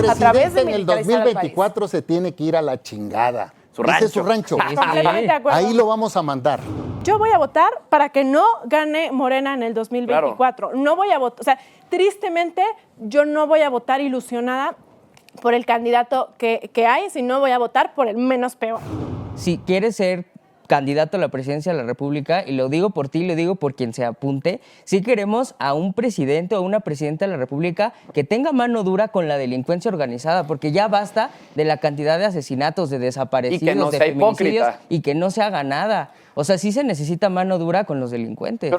a través de en el militarizar al 2024 se tiene que ir a la chingada. Su rancho. Ese es su rancho. Completamente de acuerdo. Ahí lo vamos a mandar. Yo voy a votar para que no gane Morena en el 2024. No voy a votar, o sea, tristemente yo no voy a votar ilusionada por el candidato que hay, sino voy a votar por el menos peor. Si quieres ser candidato a la presidencia de la República, y lo digo por ti, lo digo por quien se apunte, sí queremos a un presidente o una presidenta de la República que tenga mano dura con la delincuencia organizada, porque ya basta de la cantidad de asesinatos, de desaparecidos, Y que no de sea feminicidios, hipócrita. y que no se haga nada. O sea, sí se necesita mano dura con los delincuentes.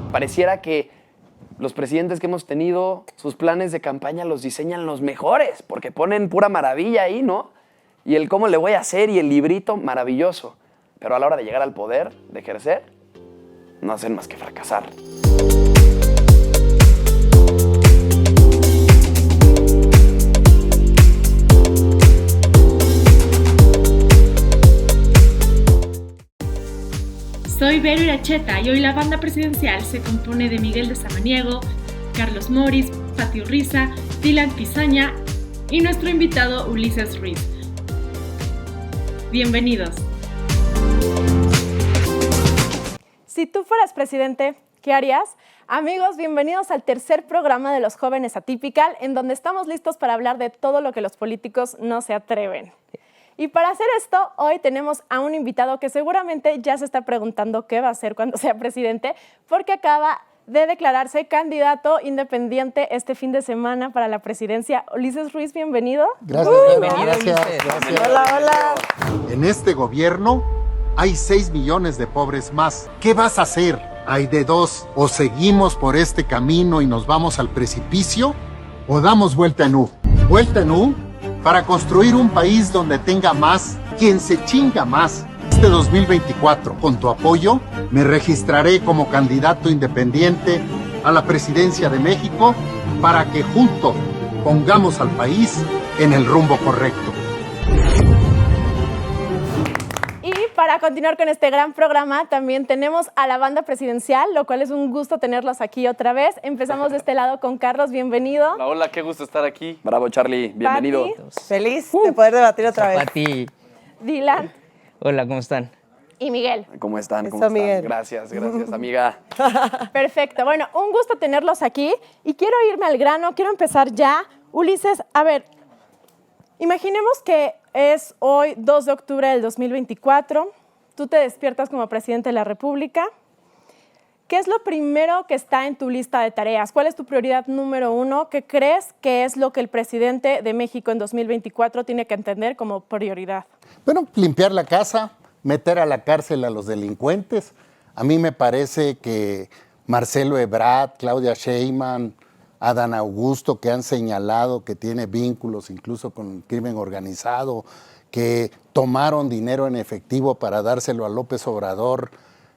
Pareciera que los presidentes que hemos tenido, sus planes de campaña los diseñan los mejores, porque ponen pura maravilla ahí, ¿no? Y el cómo le voy a hacer y el librito, maravilloso. Pero a la hora de llegar al poder, de ejercer, no hacen más que fracasar. Soy Vero Iracheta y hoy la banda presidencial se compone de Miguel de Samaniego, Carlos Moris, Pati Urriza, Dylan Pizaña y nuestro invitado Ulises Ruiz. Bienvenidos. Si tú fueras presidente, ¿qué harías? Amigos, bienvenidos al tercer programa de Los Jóvenes Atypical, en donde estamos listos para hablar de todo lo que los políticos no se atreven. Y para hacer esto, hoy tenemos a un invitado que seguramente ya se está preguntando qué va a hacer cuando sea presidente, porque acaba de declararse candidato independiente este fin de semana para la presidencia. Ulises Ruiz, bienvenido. Gracias, Bienvenido, gracias, Ulises. gracias. Hola, hola. En este gobierno hay 6 millones de pobres más. ¿Qué vas a hacer? Hay de dos: o seguimos por este camino y nos vamos al precipicio, o damos vuelta en U. Vuelta en U para construir un país donde tenga más quien se chinga más. Este 2024, con tu apoyo, me registraré como candidato independiente a la presidencia de México para que juntos pongamos al país en el rumbo correcto. Y para continuar con este gran programa, también tenemos a la banda presidencial, lo cual es un gusto tenerlos aquí otra vez. Empezamos de este lado con Carlos, bienvenido. Hola, hola, qué gusto estar aquí. Bravo, Charlie. Bienvenido. Pati, Feliz de poder debatir otra vez. Pati. Dylan Hola, ¿cómo están? y Miguel. ¿Cómo están? Eso, ¿Cómo están? Miguel. Gracias, amiga. Perfecto. Bueno, un gusto tenerlos aquí y quiero irme al grano, quiero empezar ya. Ulises, a ver, imaginemos que es hoy 2 de octubre del 2024, tú te despiertas como presidente de la República. ¿Qué es lo primero que está en tu lista de tareas? ¿Cuál es tu prioridad número 1? ¿Qué crees que es lo que el presidente de México en 2024 tiene que entender como prioridad? Bueno, limpiar la casa, meter a la cárcel a los delincuentes. A mí me parece que Marcelo Ebrard, Claudia Sheinbaum, Adán Augusto, que han señalado que tiene vínculos incluso con el crimen organizado, que tomaron dinero en efectivo para dárselo a López Obrador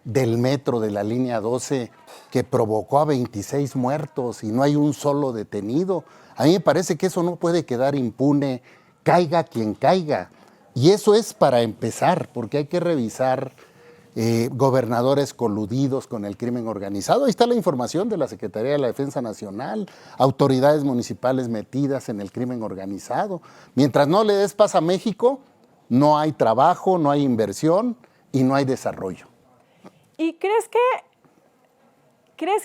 del metro de la línea 12, que provocó a 26 muertos y no hay un solo detenido. A mí me parece que eso no puede quedar impune, caiga quien caiga. Y eso es para empezar, porque hay que revisar gobernadores coludidos con el crimen organizado. Ahí está la información de la Secretaría de la Defensa Nacional, autoridades municipales metidas en el crimen organizado. Mientras no le des paz a México, no hay trabajo, no hay inversión y no hay desarrollo. ¿Y crees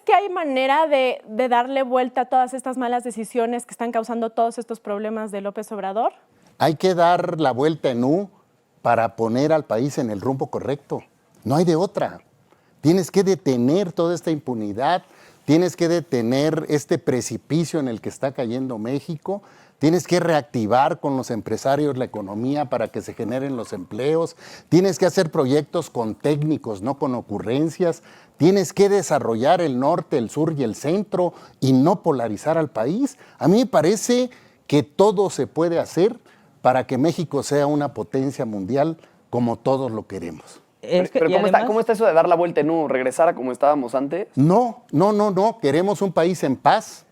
que hay manera de darle vuelta a todas estas malas decisiones que están causando todos estos problemas de López Obrador? Hay que dar la vuelta en U para poner al país en el rumbo correcto. No hay de otra. Tienes que detener toda esta impunidad, tienes que detener este precipicio en el que está cayendo México, tienes que reactivar con los empresarios la economía para que se generen los empleos, tienes que hacer proyectos con técnicos, no con ocurrencias, tienes que desarrollar el norte, el sur y el centro y no polarizar al país. A mí me parece que todo se puede hacer para que México sea una potencia mundial como todos lo queremos. Pero ¿cómo está eso de dar la vuelta en U? ¿Regresar a como estábamos antes? No. Queremos un país en paz.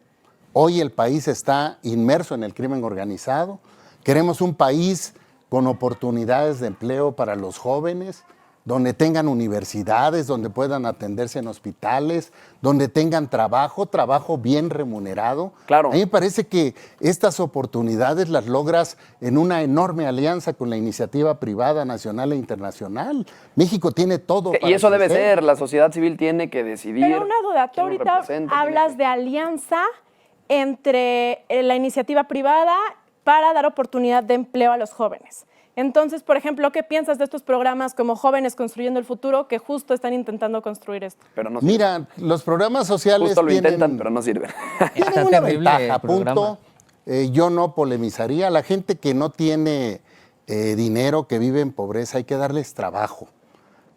Hoy el país está inmerso en el crimen organizado. Queremos un país con oportunidades de empleo para los jóvenes. donde tengan universidades, donde puedan atenderse en hospitales, donde tengan trabajo bien remunerado. Claro. A mí me parece que estas oportunidades las logras en una enorme alianza con la iniciativa privada nacional e internacional. México tiene todo para Y eso debe crecer. ser, la sociedad civil tiene que decidir. Pero una duda, tú quién nos ahorita representa, hablas de alianza entre la iniciativa privada para dar oportunidad de empleo a los jóvenes. Entonces, por ejemplo, ¿qué piensas de estos programas como Jóvenes Construyendo el Futuro que justo están intentando construir esto? Pero no sirve. Mira, los programas sociales Justo lo tienen, intentan, pero no sirven. tienen Está una terrible ventaja, el programa. punto. Yo no polemizaría. La gente que no tiene dinero, que vive en pobreza, hay que darles trabajo.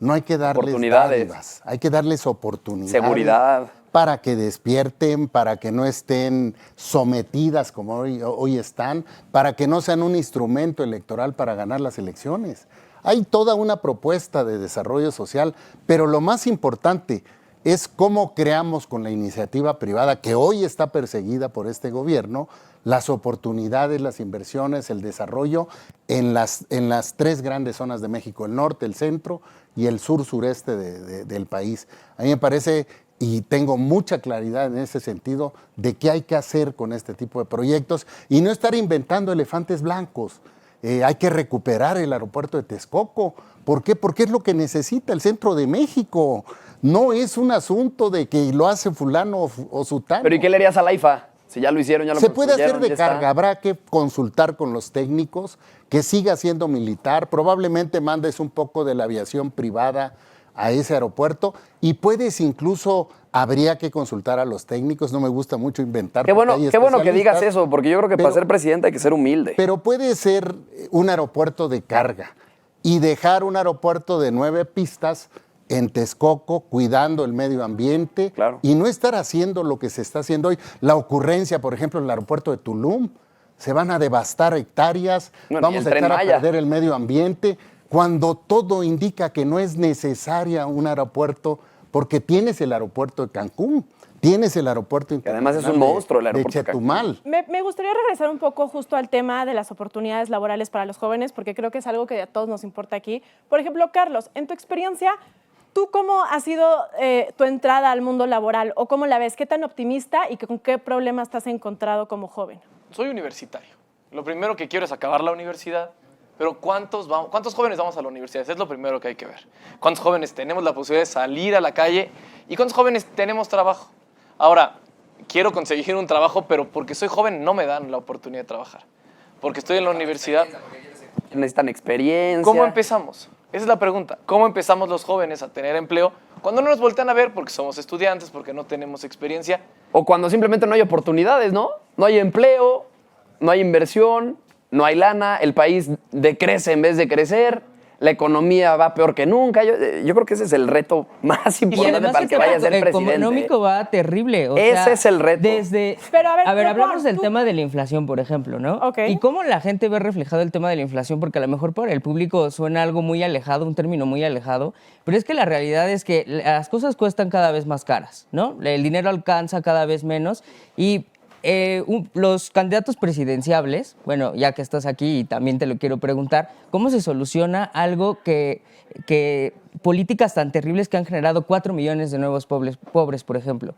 No hay que darles Oportunidades. dádivas, hay que darles oportunidades. Seguridad. Para que despierten, para que no estén sometidas como hoy están, para que no sean un instrumento electoral para ganar las elecciones. Hay toda una propuesta de desarrollo social, pero lo más importante es cómo creamos con la iniciativa privada, que hoy está perseguida por este gobierno, las oportunidades, las inversiones, el desarrollo en las tres grandes zonas de México, el norte, el centro y el sur-sureste del país. A mí me parece, y tengo mucha claridad en ese sentido, de qué hay que hacer con este tipo de proyectos y no estar inventando elefantes blancos. Hay que recuperar el aeropuerto de Texcoco. ¿Por qué? Porque es lo que necesita el centro de México. No es un asunto de que lo hace fulano o sutano. Pero ¿y qué le harías a la IFA? Si ya lo hicieron, ya lo Se puede hacer construyeron, de ya está. carga, habrá que consultar con los técnicos, que siga siendo militar, probablemente mandes un poco de la aviación privada a ese aeropuerto y puedes incluso, habría que consultar a los técnicos, no me gusta mucho inventar. Qué bueno porque hay que digas especialistas, eso, porque yo creo que para ser presidente hay que ser humilde. pero puede ser un aeropuerto de carga y dejar un aeropuerto de 9 pistas en Texcoco, cuidando el medio ambiente, Claro. y no estar haciendo lo que se está haciendo hoy. La ocurrencia, por ejemplo, en el aeropuerto de Tulum, se van a devastar hectáreas, Bueno, y vamos el a Tren echar a Maya. perder el medio ambiente, cuando todo indica que no es necesaria un aeropuerto, porque tienes el aeropuerto de Cancún, tienes el aeropuerto además es un internacional monstruo el de aeropuerto de Cancún. Chetumal. Me gustaría regresar un poco justo al tema de las oportunidades laborales para los jóvenes, porque creo que es algo que a todos nos importa aquí. Por ejemplo, Carlos, en tu experiencia, ¿tú cómo ha sido tu entrada al mundo laboral o cómo la ves? ¿Qué tan optimista y con qué problemas te has encontrado como joven? Soy universitario. Lo primero que quiero es acabar la universidad, pero ¿cuántos jóvenes vamos a la universidad? Es lo primero que hay que ver. ¿Cuántos jóvenes tenemos la posibilidad de salir a la calle? ¿Y cuántos jóvenes tenemos trabajo? Ahora, quiero conseguir un trabajo, pero porque soy joven no me dan la oportunidad de trabajar. Porque estoy en la universidad. Necesitan experiencia. ¿Cómo empezamos? Esa es la pregunta. ¿Cómo empezamos los jóvenes a tener empleo cuando no nos voltean a ver porque somos estudiantes, porque no tenemos experiencia? O cuando simplemente no hay oportunidades, ¿no? No hay empleo, no hay inversión, no hay lana, el país decrece en vez de crecer, la economía va peor que nunca. Yo creo que ese es el reto más Y importante además para el que vaya a ser el presidente. económico va terrible. O Ese sea, es el reto. Pero a ver, hablamos Juan, del tú- tema de la inflación, por ejemplo, ¿no? Ok. Y cómo la gente ve reflejado el tema de la inflación, porque a lo mejor para el público suena algo muy alejado, un término muy alejado, pero es que la realidad es que las cosas cuestan cada vez más caras, ¿no? El dinero alcanza cada vez menos y los candidatos presidenciables, bueno, ya que estás aquí y también te lo quiero preguntar, ¿cómo se soluciona algo que políticas tan terribles que han generado 4 millones de nuevos pobres, por ejemplo?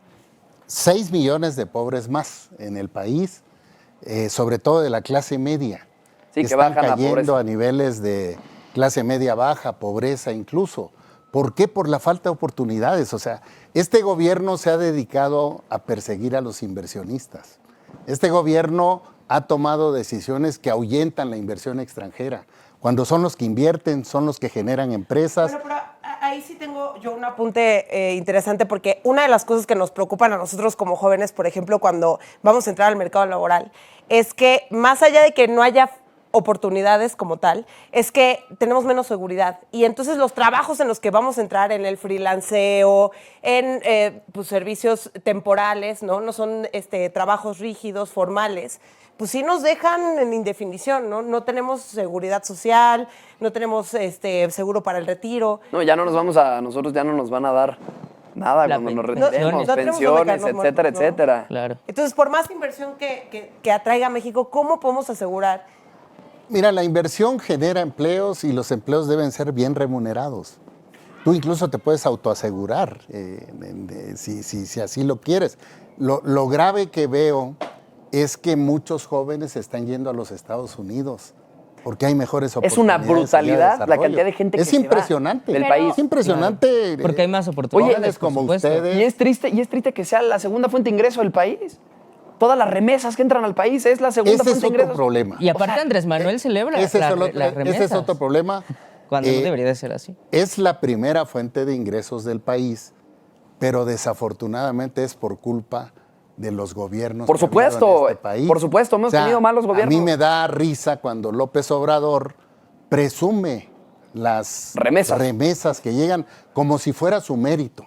6 millones de pobres más en el país, sobre todo de la clase media. Sí, que están bajan la cayendo pobreza. a niveles de clase media baja, pobreza incluso. ¿Por qué? Por la falta de oportunidades. O sea, este gobierno se ha dedicado a perseguir a los inversionistas. Este gobierno ha tomado decisiones que ahuyentan la inversión extranjera. Cuando son los que invierten, son los que generan empresas. Bueno, pero ahí sí tengo yo un apunte interesante porque una de las cosas que nos preocupan a nosotros como jóvenes, por ejemplo, cuando vamos a entrar al mercado laboral, es que más allá de que no haya oportunidades como tal, es que tenemos menos seguridad. Y entonces los trabajos en los que vamos a entrar, en el freelanceo, en pues, servicios temporales, no son trabajos rígidos, formales, pues sí nos dejan en indefinición, ¿no? No tenemos seguridad social, no tenemos seguro para el retiro. No, nosotros ya no nos van a dar nada La cuando nos pensión. retiremos, No tenemos dónde pensiones, quedarnos etcétera, muertos, ¿no? etcétera. Claro. Entonces, por más inversión que atraiga a México, ¿cómo podemos asegurar? Mira, la inversión genera empleos y los empleos deben ser bien remunerados. Tú incluso te puedes autoasegurar, si así lo quieres. Lo grave que veo es que muchos jóvenes están yendo a los Estados Unidos porque hay mejores Es oportunidades. una brutalidad la cantidad de gente que es se va impresionante del país. Es impresionante. Porque hay más oportunidades, Jóvenes por como supuesto. ustedes. Y es triste que sea la segunda fuente de ingreso del país. Todas las remesas que entran al país es la segunda Ese fuente es de otro ingresos. problema. Y aparte Andrés Manuel celebra Ese es las remesas. ese es otro problema. Cuando no debería de ser así. Es la primera fuente de ingresos del país, pero desafortunadamente es por culpa de los gobiernos. Por que ha habido supuesto, en este país. por supuesto, hemos tenido malos gobiernos. A mí me da risa cuando López Obrador presume las remesas que llegan como si fuera su mérito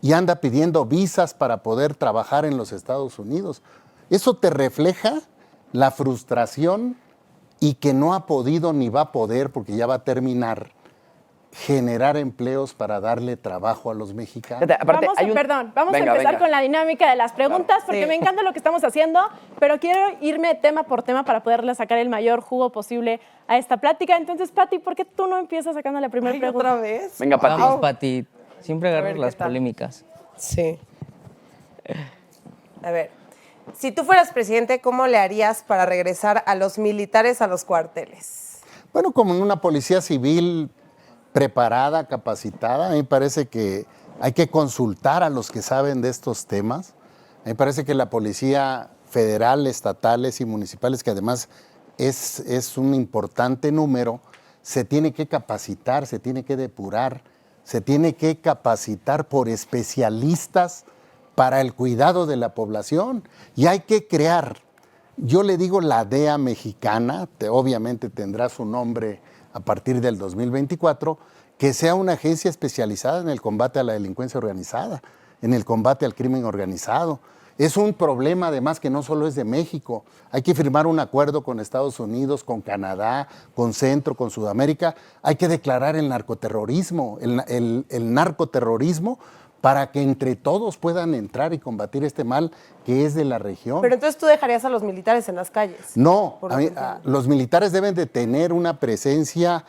y anda pidiendo visas para poder trabajar en los Estados Unidos. Eso te refleja la frustración y que no ha podido ni va a poder, porque ya va a terminar, generar empleos para darle trabajo a los mexicanos. Fíjate, aparte, Vamos a empezar con la dinámica de las preguntas, porque me encanta lo que estamos haciendo, pero quiero irme tema por tema para poderle sacar el mayor jugo posible a esta plática. Entonces, Pati, ¿por qué tú no empiezas sacando la primera pregunta? ¿Otra vez? Venga, Pati. Vamos, Pati. Siempre A agarras ver, las ¿qué tal? polémicas. Sí. A ver, si tú fueras presidente, ¿cómo le harías para regresar a los militares a los cuarteles? Bueno, como en una policía civil preparada, capacitada, a mí me parece que hay que consultar a los que saben de estos temas. A mí me parece que la policía federal, estatales y municipales, que además es un importante número, se tiene que capacitar, se tiene que depurar, se tiene que capacitar por especialistas para el cuidado de la población. Y hay que crear, yo le digo la DEA mexicana, obviamente tendrá su nombre a partir del 2024, que sea una agencia especializada en el combate a la delincuencia organizada, en el combate al crimen organizado. Es un problema además que no solo es de México. Hay que firmar un acuerdo con Estados Unidos, con Canadá, con Centro, con Sudamérica. Hay que declarar el narcoterrorismo, el narcoterrorismo, para que entre todos puedan entrar y combatir este mal que es de la región. Pero entonces tú dejarías a los militares en las calles. No, Por lo que entiendo. los militares deben de tener una presencia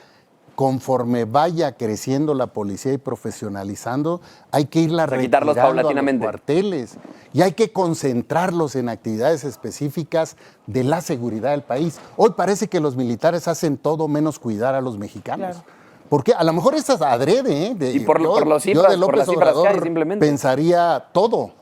conforme vaya creciendo la policía y profesionalizando, hay que irla quitarlos retirando a los paulatinamente. cuarteles y hay que concentrarlos en actividades específicas de la seguridad del país. Hoy parece que los militares hacen todo menos cuidar a los mexicanos. Claro. Porque a lo mejor es adrede, ¿eh? Y por las yo cifras, de por López las cifras que hay, Obrador simplemente. pensaría todo.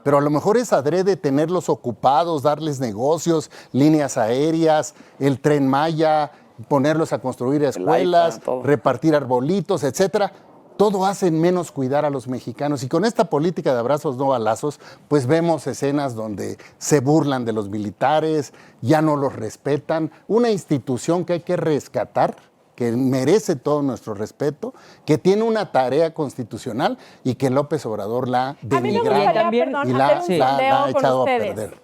Pero a lo mejor es adrede tenerlos ocupados, darles negocios, líneas aéreas, el Tren Maya, ponerlos a construir escuelas, IFA, todo. repartir arbolitos, etcétera. Todo hacen menos cuidar a los mexicanos. Y con esta política de abrazos no balazos, pues vemos escenas donde se burlan de los militares, ya no los respetan. Una institución que hay que rescatar, que merece todo nuestro respeto, que tiene una tarea constitucional y que López Obrador la ha A mí me denigrado gustaría, También- perdón, y hacer un la sondeo ha con echado a ustedes. perder.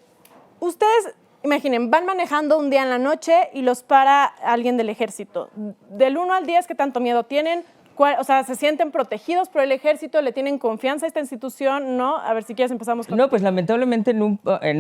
Ustedes, imaginen, van manejando un día en la noche y los para alguien del ejército. Del 1 al 10, ¿qué tanto miedo tienen? O sea, ¿se sienten protegidos por el ejército? ¿Le tienen confianza a esta institución? ¿No? A ver, si quieres empezamos con... No, pues lamentablemente en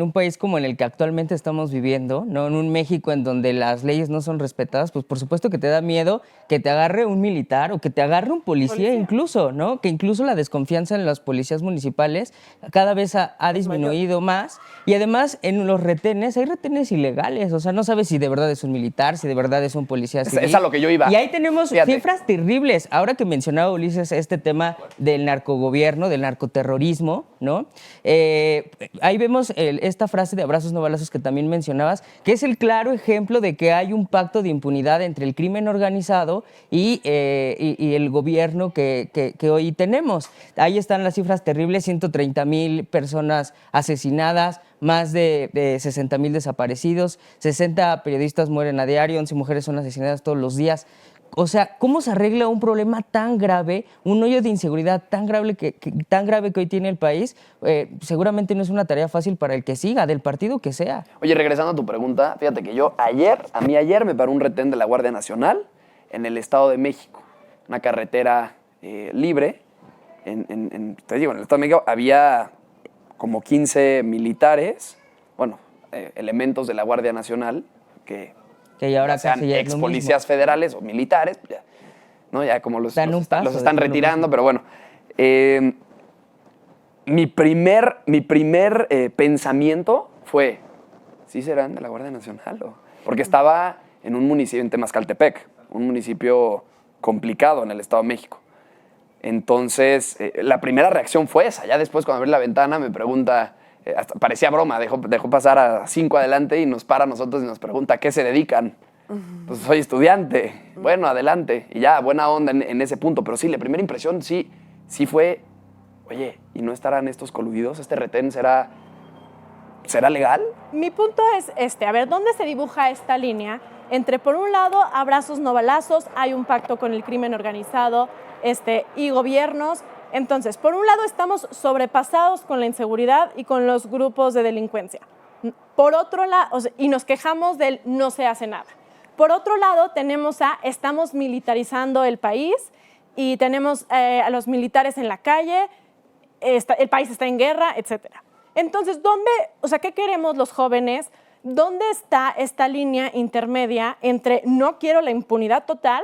un país como en el que actualmente estamos viviendo, ¿no? En un México en donde las leyes no son respetadas, pues por supuesto que te da miedo que te agarre un militar o que te agarre un policía incluso, ¿no? Que incluso la desconfianza en las policías municipales cada vez ha disminuido más. Y además en los retenes, hay retenes ilegales, o sea, no sabes si de verdad es un militar, si de verdad es un policía civil. Es a lo que yo iba. Y ahí tenemos Fíjate. cifras terribles. Ahora que mencionaba Ulises este tema del narcogobierno, del narcoterrorismo, ¿no? Ahí vemos esta frase de abrazos no balazos que también mencionabas, que es el claro ejemplo de que hay un pacto de impunidad entre el crimen organizado y el gobierno que hoy tenemos. Ahí están las cifras terribles, 130,000 personas asesinadas, más de 60,000 desaparecidos, 60 periodistas mueren a diario, 11 mujeres son asesinadas todos los días. O sea, ¿cómo se arregla un problema tan grave, un hoyo de inseguridad tan grave que hoy tiene el país? Seguramente no es una tarea fácil para el que siga, del partido que sea. Oye, regresando a tu pregunta, fíjate que a mí ayer me paró un retén de la Guardia Nacional en el Estado de México, una carretera libre. Te digo, en el Estado de México había como 15 militares, bueno, elementos de la Guardia Nacional que Que ya ahora sean casi ya es ex lo policías mismo. federales o militares, ya, ¿no? Ya como los Dan un paso, los están decir lo retirando, mismo. pero bueno. Mi primer pensamiento fue, ¿sí serán de la Guardia Nacional? Porque estaba en un municipio, en Temascaltepec, un municipio complicado en el Estado de México. Entonces, la primera reacción fue esa. Ya después, cuando abrí la ventana, me pregunta, hasta parecía broma, dejó pasar a 5 adelante y nos para a nosotros y nos pregunta, ¿a qué se dedican? Pues soy estudiante. Bueno, adelante. Y ya, buena onda en ese punto. Pero sí, la primera impresión sí fue, oye, ¿y no estarán estos coludidos? ¿Este retén será legal? Mi punto es a ver, ¿dónde se dibuja esta línea entre, por un lado, abrazos no balazos, hay un pacto con el crimen organizado y gobiernos? Entonces, por un lado, estamos sobrepasados con la inseguridad y con los grupos de delincuencia. Por otro lado, y nos quejamos del no se hace nada. Por otro lado, estamos militarizando el país y tenemos a los militares en la calle, el país está en guerra, etcétera. Entonces, ¿qué queremos los jóvenes? ¿Dónde está esta línea intermedia entre no quiero la impunidad total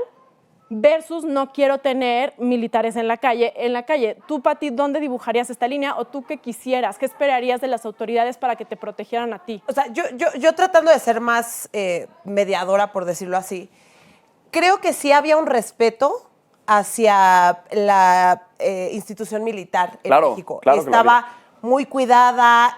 versus no quiero tener militares en la calle? Tú, Pati, ¿dónde dibujarías esta línea? ¿O tú qué quisieras? ¿Qué esperarías de las autoridades para que te protegieran a ti? O sea, yo tratando de ser más mediadora, por decirlo así, creo que sí había un respeto hacia la institución militar en México. Claro, estaba muy cuidada,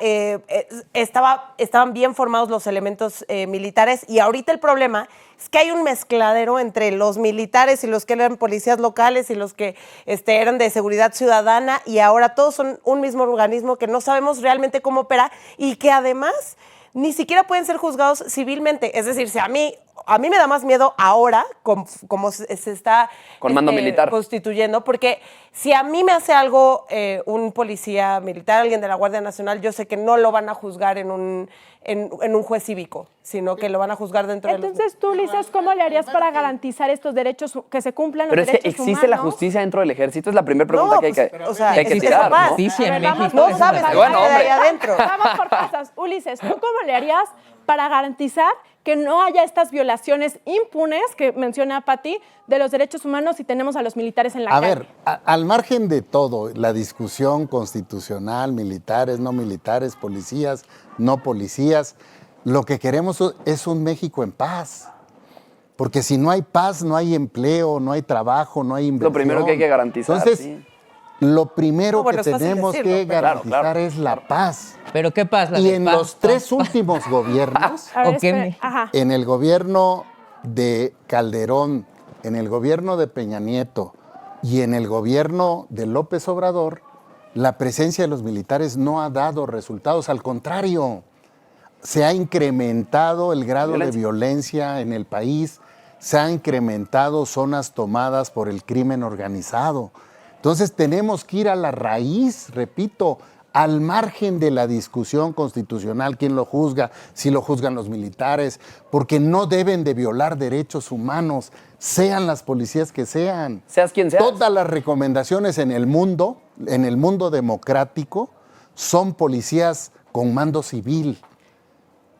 estaban bien formados los elementos militares, y ahorita el problema es que hay un mezcladero entre los militares y los que eran policías locales y los que eran de seguridad ciudadana, y ahora todos son un mismo organismo que no sabemos realmente cómo opera y que además ni siquiera pueden ser juzgados civilmente. Es decir, si a mí me da más miedo ahora, como se está con mando militar constituyendo, porque si a mí me hace algo un policía militar, alguien de la Guardia Nacional, yo sé que no lo van a juzgar en un juez cívico, sino que lo van a juzgar dentro de los... Entonces tú, Ulises, ¿cómo le harías para garantizar estos derechos, que se cumplan los Pero derechos humanos? Pero es que existe la justicia dentro del ejército, es la primera pregunta que hay que tirar, ¿no? Justicia en México. No sabes qué Bueno, hay hombre. ahí adentro. Vamos por cosas. Ulises, ¿tú cómo le harías para garantizar que no haya estas violaciones impunes que menciona Pati de los derechos humanos si tenemos a los militares en la calle? A ver, al margen de todo, la discusión constitucional, militares, no militares, policías, no policías, lo que queremos es un México en paz. Porque si no hay paz, no hay empleo, no hay trabajo, no hay inversión. Lo primero que hay que garantizar. Entonces, sí. Lo primero Bueno, que es fácil tenemos decirlo, que pero- garantizar Claro. es la paz. ¿Pero qué pasa? Y en los 3 últimos gobiernos, A ver, ¿O qué espera. me- Ajá. en el gobierno de Calderón, en el gobierno de Peña Nieto y en el gobierno de López Obrador, la presencia de los militares no ha dado resultados. Al contrario, se ha incrementado el grado de violencia en el país, se han incrementado zonas tomadas por el crimen organizado. Entonces tenemos que ir a la raíz, repito, al margen de la discusión constitucional, quién lo juzga, si lo juzgan los militares, porque no deben de violar derechos humanos, sean las policías que sean. Seas quien seas. Todas las recomendaciones en el mundo democrático, son policías con mando civil.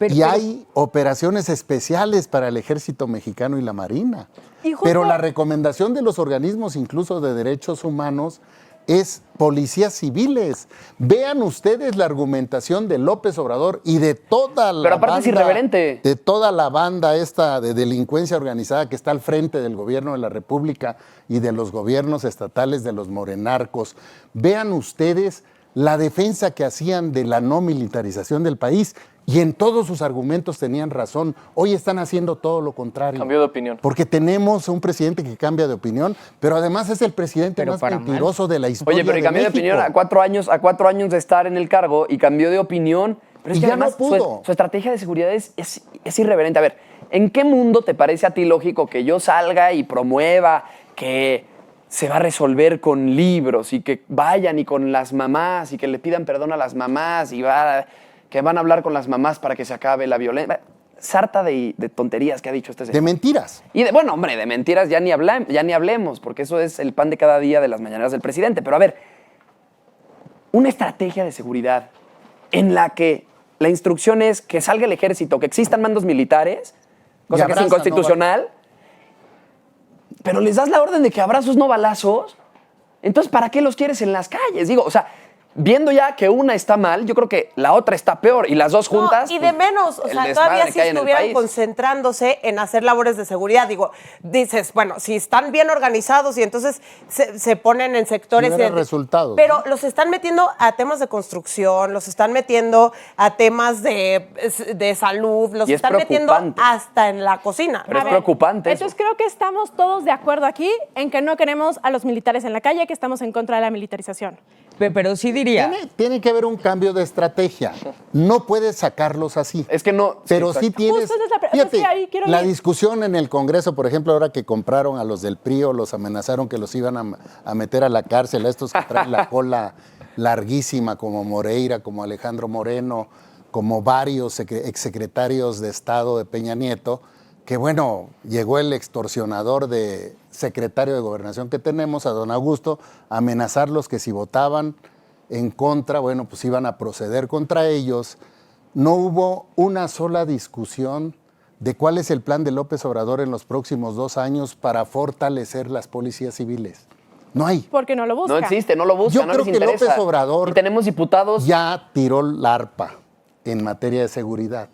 Y hay operaciones especiales para el Ejército Mexicano y la Marina. Y justo- Pero la recomendación de los organismos, incluso de derechos humanos, es policías civiles. Vean ustedes la argumentación de López Obrador y de toda la Pero aparte es irreverente. de toda la banda esta de delincuencia organizada que está al frente del gobierno de la República y de los gobiernos estatales de los morenarcos. Vean ustedes la defensa que hacían de la no militarización del país, y en todos sus argumentos tenían razón. Hoy están haciendo todo lo contrario. Cambió de opinión. Porque tenemos un presidente que cambia de opinión, pero además es el presidente Pero más para mal. mentiroso de la historia. Oye, pero y de cambió de México. opinión a 4 años de estar en el cargo y cambió de opinión. Pero es Y que ya además no pudo. Su estrategia de seguridad es irreverente. A ver, ¿en qué mundo te parece a ti lógico que yo salga y promueva que se va a resolver con libros y que vayan y con las mamás y que le pidan perdón a las mamás y que van a hablar con las mamás para que se acabe la violencia? Sarta de tonterías que ha dicho este señor. De mentiras. Y bueno, hombre, de mentiras ya ni hablemos, porque eso es el pan de cada día de las mañaneras del presidente. Pero a ver, una estrategia de seguridad en la que la instrucción es que salga el ejército, que existan mandos militares, cosa que es abraza, inconstitucional, pero les das la orden de que abrazos no balazos. Entonces, ¿para qué los quieres en las calles? Digo, o sea, viendo ya que una está mal, yo creo que la otra está peor y las dos juntas. No, y de menos, o el sea, desmadre todavía si que hay en el estuvieran país. concentrándose en hacer labores de seguridad. Digo, dices, bueno, si están bien organizados y entonces se ponen en sectores. Tuviera resultados, Pero ¿no? los están metiendo a temas de construcción, los están metiendo a temas de salud, los Y es están metiendo preocupante. hasta en la cocina. Pero A es ver, preocupante eso. Entonces creo que estamos todos de acuerdo aquí en que no queremos a los militares en la calle, que estamos en contra de la militarización. Pero sí diría, Tiene que haber un cambio de estrategia. No puedes sacarlos así. Es que no. Pero sí exacto. tienes. Justo esa es la Fíjate, sí, ahí quiero la ir. discusión en el Congreso, por ejemplo, ahora que compraron a los del PRI o los amenazaron que los iban a meter a la cárcel, a estos que traen la cola larguísima, como Moreira, como Alejandro Moreno, como varios exsecretarios de Estado de Peña Nieto, que bueno, llegó el extorsionador de secretario de Gobernación que tenemos, a don Augusto, a amenazarlos que si votaban en contra, bueno, pues iban a proceder contra ellos. No hubo una sola discusión de cuál es el plan de López Obrador en los próximos 2 años para fortalecer las policías civiles. No hay. Porque no lo busca. No existe, no lo busca, Yo no creo les que interesa. López Obrador Y tenemos diputados. ya tiró la arpa en materia de seguridad.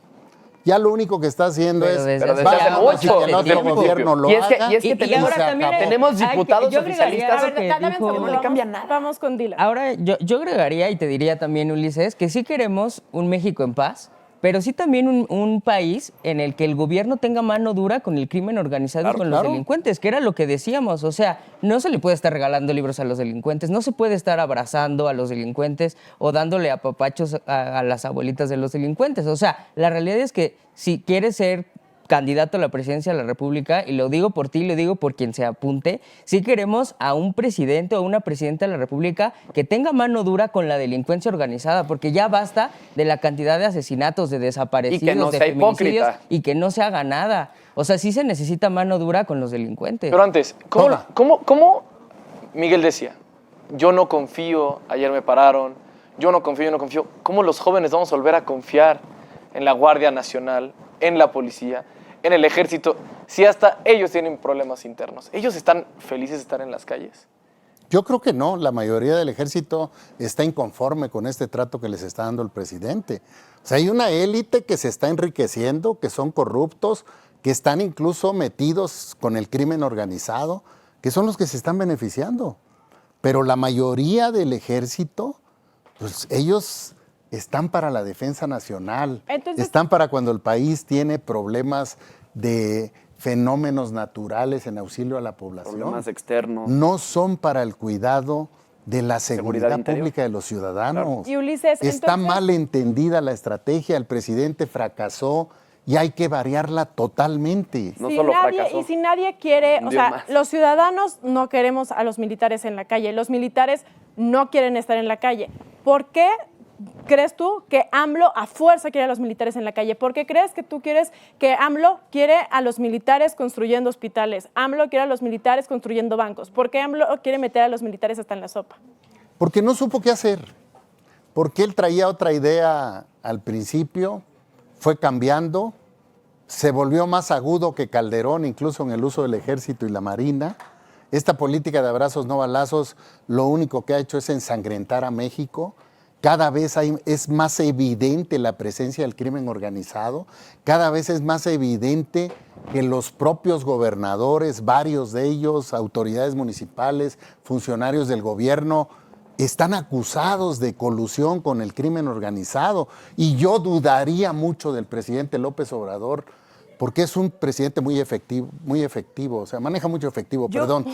Ya lo único que está haciendo Pero es desde hace vamos a mucho, que el otro desde el gobierno lo Y es que- haga. y es que tenemos- se acabó. tenemos diputados yo agregaría oficialistas algo que Dame un dijo- segundo, no le cambia nada. Vamos con Dila. Ahora, yo agregaría y te diría también, Ulises, que sí queremos un México en paz, pero sí también un país en el que el gobierno tenga mano dura con el crimen organizado Claro, y con claro. los delincuentes, que era lo que decíamos. O sea, no se le puede estar regalando libros a los delincuentes, no se puede estar abrazando a los delincuentes o dándole apapachos a las abuelitas de los delincuentes. O sea, la realidad es que si quieres ser candidato a la presidencia de la República, y lo digo por ti, lo digo por quien se apunte, sí queremos a un presidente o una presidenta de la República que tenga mano dura con la delincuencia organizada, porque ya basta de la cantidad de asesinatos, de desaparecidos, Y que no de sea feminicidios, hipócrita. y que no se haga nada. O sea, sí se necesita mano dura con los delincuentes. Pero antes, Toma. ¿cómo Miguel decía? Yo no confío, ayer me pararon, yo no confío. ¿Cómo los jóvenes vamos a volver a confiar en la Guardia Nacional, en la policía, en el ejército, si hasta ellos tienen problemas internos? ¿Ellos están felices de estar en las calles? Yo creo que no, la mayoría del ejército está inconforme con este trato que les está dando el presidente. O sea, hay una élite que se está enriqueciendo, que son corruptos, que están incluso metidos con el crimen organizado, que son los que se están beneficiando. Pero la mayoría del ejército, pues ellos están para la defensa nacional, Entonces- están para cuando el país tiene problemas de fenómenos naturales en auxilio a la población. Problemas externos. No son para el cuidado de la seguridad interior. pública de los ciudadanos. Y Ulises, Está entonces- mal entendida la estrategia, el presidente fracasó y hay que variarla totalmente. No solo fracasó. Y si nadie quiere, o Hundió sea, más. los ciudadanos no queremos a los militares en la calle, los militares no quieren estar en la calle. ¿Por qué crees tú que AMLO a fuerza quiere a los militares en la calle? ¿Por qué crees que tú quieres que AMLO quiere a los militares construyendo hospitales? AMLO quiere a los militares construyendo bancos. ¿Por qué AMLO quiere meter a los militares hasta en la sopa? Porque no supo qué hacer. Porque él traía otra idea al principio, fue cambiando, se volvió más agudo que Calderón, incluso en el uso del ejército y la marina. Esta política de abrazos no balazos, lo único que ha hecho es ensangrentar a México. Cada vez es más evidente la presencia del crimen organizado, cada vez es más evidente que los propios gobernadores, varios de ellos, autoridades municipales, funcionarios del gobierno, están acusados de colusión con el crimen organizado. Y yo dudaría mucho del presidente López Obrador, porque es un presidente muy efectivo, o sea, maneja mucho efectivo, perdón.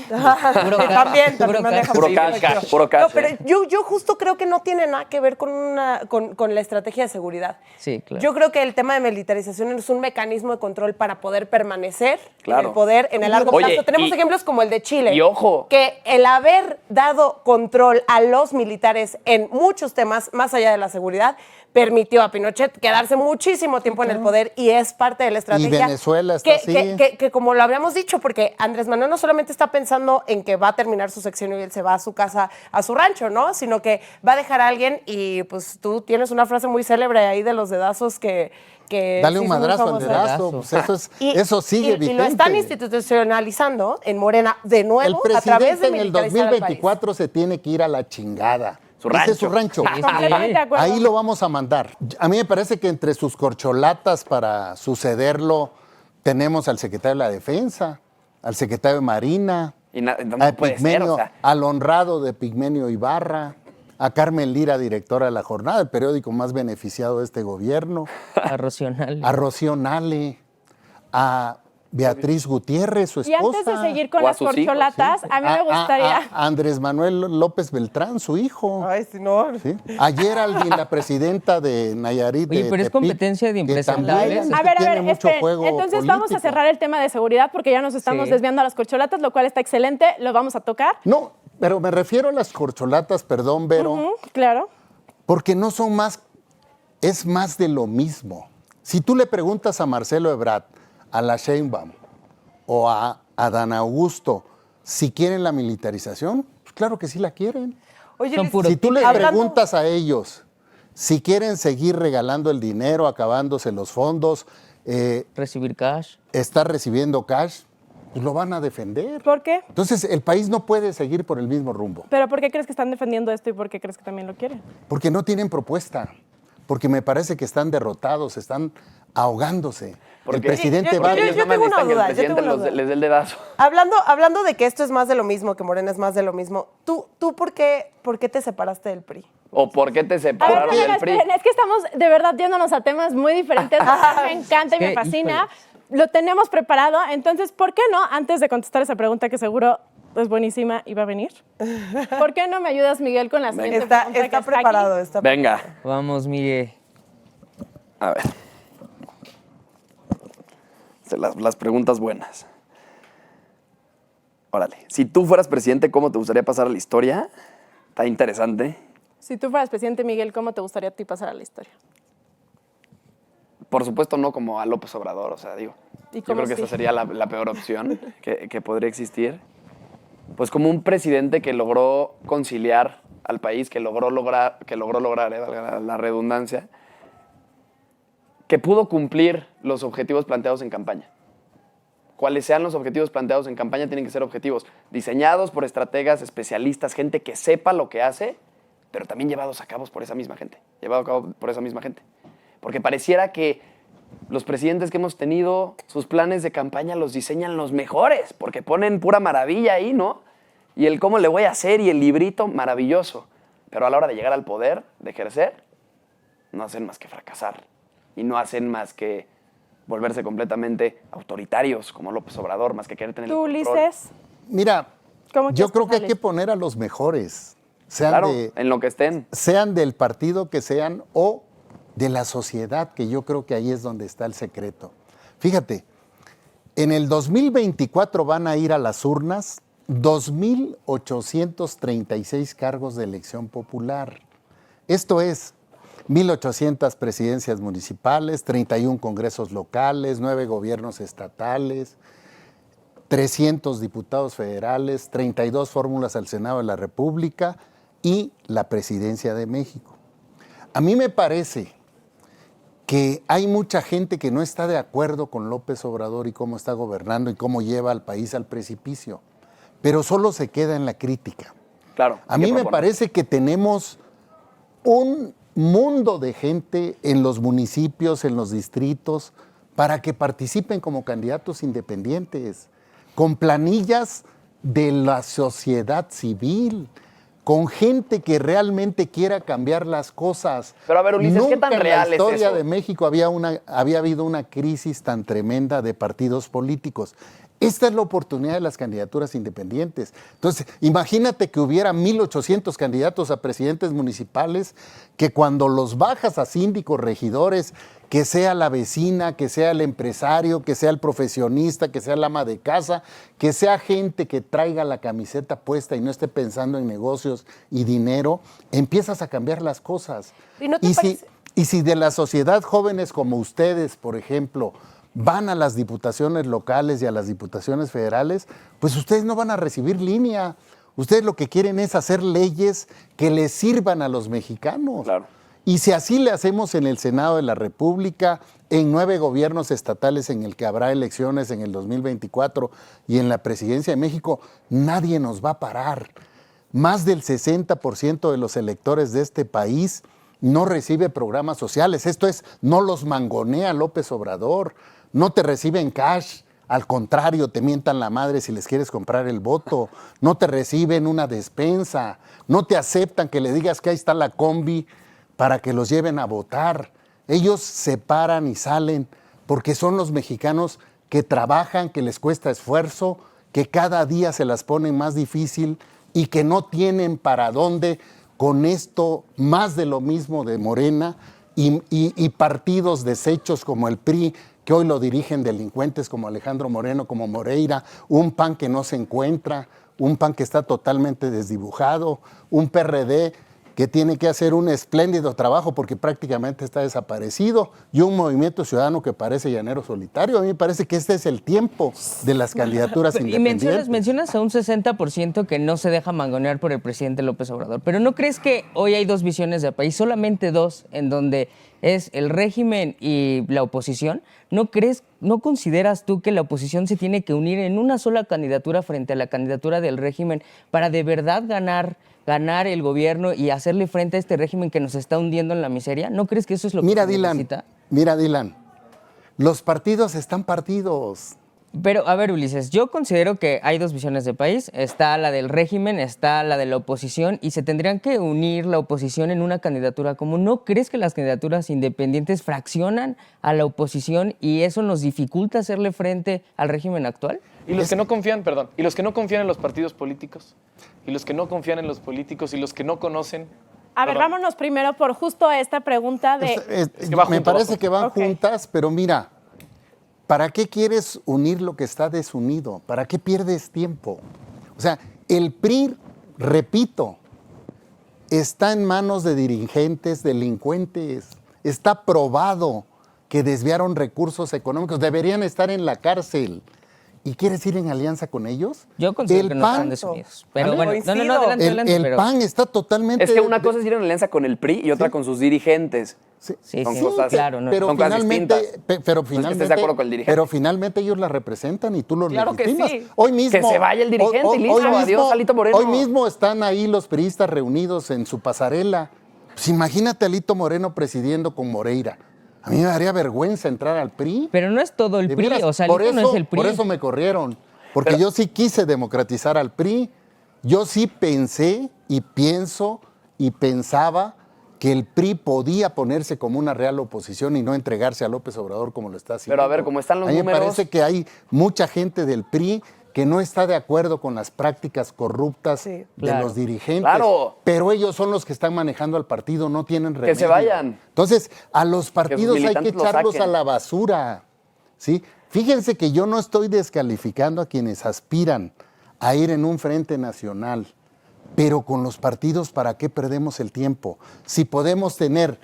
También Puro maneja Puro muy cash, efectivo. puro cash, No, pero ¿eh? yo justo creo que no tiene nada que ver con la estrategia de seguridad. Sí, claro. Yo creo que el tema de militarización es un mecanismo de control para poder permanecer Claro. en el poder en el largo Oye, plazo. Tenemos y- ejemplos como el de Chile. y ojo. Que el haber dado control a los militares en muchos temas, más allá de la seguridad, permitió a Pinochet quedarse muchísimo tiempo en el poder y es parte de la estrategia. Venezuela está así. Que como lo habíamos dicho, porque Andrés Manuel no solamente está pensando en que va a terminar su sexenio y él se va a su casa, a su rancho, ¿no? Sino que va a dejar a alguien y pues tú tienes una frase muy célebre ahí de los dedazos que que Dale sí un son muy madrazo al famosas. dedazo, pues eso, eso sigue vigente. Y lo están institucionalizando en Morena de nuevo El a través presidente de en el militarizar al país. 2024 se tiene que ir a la chingada. Su Ese rancho. es su rancho. Completamente de acuerdo. Ahí lo vamos a mandar. A mí me parece que entre sus corcholatas para sucederlo tenemos al secretario de la Defensa, al secretario de Marina, No a puede ser, Pigmenio, o sea. al honrado de Pigmenio Ibarra, a Carmen Lira, directora de La Jornada, el periódico más beneficiado de este gobierno, A Rocional. a Rocío Nale, a Beatriz Gutiérrez, su Y esposa. antes de seguir con O a las sus hijos, corcholatas, a mí me gustaría... a Andrés Manuel López Beltrán, su hijo. Ay, sí, no. ¿Sí? Ayer la presidenta de Nayarit. Oye, de pero es Tepic, competencia de que impresentables. también, A ver, tiene mucho esperen. juego Entonces vamos a político. cerrar el tema de seguridad porque ya nos estamos Sí. desviando a las corcholatas, lo cual está excelente, lo vamos a tocar. No, pero me refiero a las corcholatas, perdón, Vero, Claro. porque no son más, es más de lo mismo. Si tú le preguntas a Marcelo Ebrard, a la Sheinbaum o a Dan Augusto si quieren la militarización, pues claro que sí la quieren. Oye, Son Luis, puros Si tú les Hablando- preguntas a ellos si quieren seguir regalando el dinero, acabándose los fondos, Recibir cash. estar recibiendo cash, pues lo van a defender. ¿Por qué? Entonces, el país no puede seguir por el mismo rumbo, ¿Pero por qué crees que están defendiendo esto y por qué crees que también lo quieren? porque no tienen propuesta, porque me parece que están derrotados, están ahogándose. Porque El presidente yo- va... yo- Ellos no me tengo una necesitan que el duda, yo presidente tengo una duda. les dé el dedazo. hablando de que esto es más de lo mismo, que Morena es más de lo mismo, ¿tú por qué te separaste del PRI? ¿O por qué te A ver, separaron no, no, del PRI? esperen, es que estamos de verdad yéndonos a temas muy diferentes. Me encanta y me ¿Qué? fascina. Lo tenemos preparado. Entonces, ¿por qué no, antes de contestar esa pregunta que seguro es buenísima y va a venir, ¿por qué no me ayudas, Miguel, con la siguiente Está pregunta que aquí? preparado. Está Venga, Vamos, Miguel. a ver. Las preguntas buenas. Órale, si tú fueras presidente, ¿cómo te gustaría pasar a la historia? Está interesante. Si tú fueras presidente, Miguel, ¿cómo te gustaría a ti pasar a la historia? Por supuesto, no como a López Obrador, o sea, digo. ¿Y Yo cómo creo que sí? esa sería la peor opción que podría existir. Pues como un presidente que logró conciliar al país, que logró lograr, valga la redundancia, que pudo cumplir los objetivos planteados en campaña. Cuáles sean los objetivos planteados en campaña tienen que ser objetivos diseñados por estrategas, especialistas, gente que sepa lo que hace, pero también llevados a cabo por esa misma gente. Porque pareciera que los presidentes que hemos tenido, sus planes de campaña los diseñan los mejores, porque ponen pura maravilla ahí, ¿no? Y el cómo le voy a hacer y el librito, maravilloso. Pero a la hora de llegar al poder, de ejercer, no hacen más que fracasar. Y no hacen más que volverse completamente autoritarios, como López Obrador, más que querer tener el ¿Tú, control. Ulises? Mira, ¿Cómo yo quieres creo que pasar hay la que historia? poner a los mejores, sean, Claro, en lo que estén. sean del partido que sean o de la sociedad, que yo creo que ahí es donde está el secreto. Fíjate, en el 2024 van a ir a las urnas 2.836 cargos de elección popular. Esto es 1.800 presidencias municipales, 31 congresos locales, 9 gobiernos estatales, 300 diputados federales, 32 fórmulas al Senado de la República y la Presidencia de México. A mí me parece que hay mucha gente que no está de acuerdo con López Obrador y cómo está gobernando y cómo lleva al país al precipicio, pero solo se queda en la crítica. Claro. A mí me parece que tenemos un mundo de gente en los municipios, en los distritos, para que participen como candidatos independientes, con planillas de la sociedad civil, con gente que realmente quiera cambiar las cosas. Pero a ver, Ulises, ¿qué tan Nunca real en es la historia eso? de México había habido una crisis tan tremenda de partidos políticos. Esta es la oportunidad de las candidaturas independientes. Entonces, imagínate que hubiera 1.800 candidatos a presidentes municipales, que cuando los bajas a síndicos, regidores, que sea la vecina, que sea el empresario, que sea el profesionista, que sea el ama de casa, que sea gente que traiga la camiseta puesta y no esté pensando en negocios y dinero, empiezas a cambiar las cosas. ¿Y no te parece? Y si de la sociedad jóvenes como ustedes, por ejemplo, van a las diputaciones locales y a las diputaciones federales, pues ustedes no van a recibir línea. Ustedes lo que quieren es hacer leyes que les sirvan a los mexicanos. Claro. Y si así le hacemos en el Senado de la República, en 9 gobiernos estatales en el que habrá elecciones en el 2024 y en la presidencia de México, nadie nos va a parar. Más del 60% de los electores de este país no recibe programas sociales. Esto es, no los mangonea López Obrador, no te reciben cash. Al contrario, te mientan la madre si les quieres comprar el voto, no te reciben una despensa, no te aceptan que le digas que ahí está la combi para que los lleven a votar. Ellos se paran y salen porque son los mexicanos que trabajan, que les cuesta esfuerzo, que cada día se las ponen más difícil y que no tienen para dónde con esto más de lo mismo de Morena y partidos deshechos como el PRI, que hoy lo dirigen delincuentes como Alejandro Moreno, como Moreira, un PAN que no se encuentra, un PAN que está totalmente desdibujado, un PRD que tiene que hacer un espléndido trabajo porque prácticamente está desaparecido, y un movimiento ciudadano que parece llanero solitario. A mí me parece que este es el tiempo de las candidaturas Y independientes. mencionas a un 60% que no se deja mangonear por el presidente López Obrador, pero ¿no crees que hoy hay dos visiones de país, solamente dos, en donde es el régimen y la oposición? ¿No consideras tú que la oposición se tiene que unir en una sola candidatura frente a la candidatura del régimen para de verdad ganar el gobierno y hacerle frente a este régimen que nos está hundiendo en la miseria? ¿No crees que eso es lo que se necesita? Mira, Dylan, los partidos están partidos. Pero, a ver, Ulises, yo considero que hay dos visiones de país. Está la del régimen, está la de la oposición, y se tendrían que unir la oposición en una candidatura común. ¿No crees que las candidaturas independientes fraccionan a la oposición y eso nos dificulta hacerle frente al régimen actual? Y los que no confían, perdón, y los que no confían en los partidos políticos, y los que no confían en los políticos, y los que no conocen. A ver, vámonos primero por justo esta pregunta de... Es que va Me junto, parece va que van Ok. juntas, pero mira, ¿para qué quieres unir lo que está desunido? ¿Para qué pierdes tiempo? O sea, el PRI, repito, está en manos de dirigentes delincuentes. Está probado que desviaron recursos económicos. Deberían estar en la cárcel. ¿Y quieres ir en alianza con ellos? Yo considero El que no PAN- están desunidos. Pero ¿Vale? bueno, no, adelante, adelante. El pero- PAN está totalmente... Es que una cosa es ir en alianza con el PRI y otra con sus dirigentes. Sí, Sí, Son sí, cosas- claro. No. pero son cosas finalmente, distintas. pero No es que finalmente, estés de acuerdo con el dirigente. pero finalmente ellos la representan y tú los Claro que legitimas. sí. Hoy mismo, Que se vaya el dirigente y listo, adiós, Alito Moreno. Hoy mismo están ahí los priistas reunidos en su pasarela. Pues imagínate a Alito Moreno presidiendo con Moreira. A mí me daría vergüenza entrar al PRI. Pero no es todo el De PRI, veras, o sea, por Alito eso, no es el PRI. por eso me corrieron. Porque yo sí quise democratizar al PRI. Yo sí pensé y pienso y pensaba que el PRI podía ponerse como una real oposición y no entregarse a López Obrador como lo está haciendo. Pero a ver, como están los a mí números- me parece que hay mucha gente del PRI que no está de acuerdo con las prácticas corruptas Sí. de Claro. los dirigentes. Claro. Pero ellos son los que están manejando al partido, no tienen remedio. se vayan. Entonces, a los partidos hay que militantes lo echarlos saquen. a la basura. ¿Sí? Fíjense que yo no estoy descalificando a quienes aspiran a ir en un frente nacional, pero con los partidos, ¿para qué perdemos el tiempo? Si podemos tener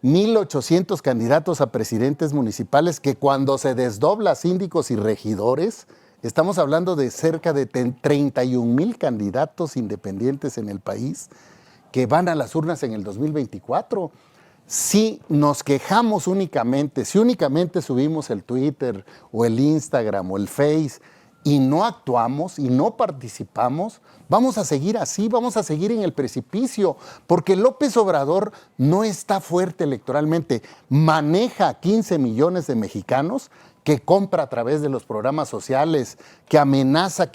1,800 candidatos a presidentes municipales que cuando se desdobla síndicos y regidores, estamos hablando de cerca de 31,000 candidatos independientes en el país que van a las urnas en el 2024. Si nos quejamos únicamente, si únicamente subimos el Twitter o el Instagram o el Face y no actuamos y no participamos, vamos a seguir así, vamos a seguir en el precipicio, porque López Obrador no está fuerte electoralmente, maneja 15 millones de mexicanos que compra a través de los programas sociales, que amenaza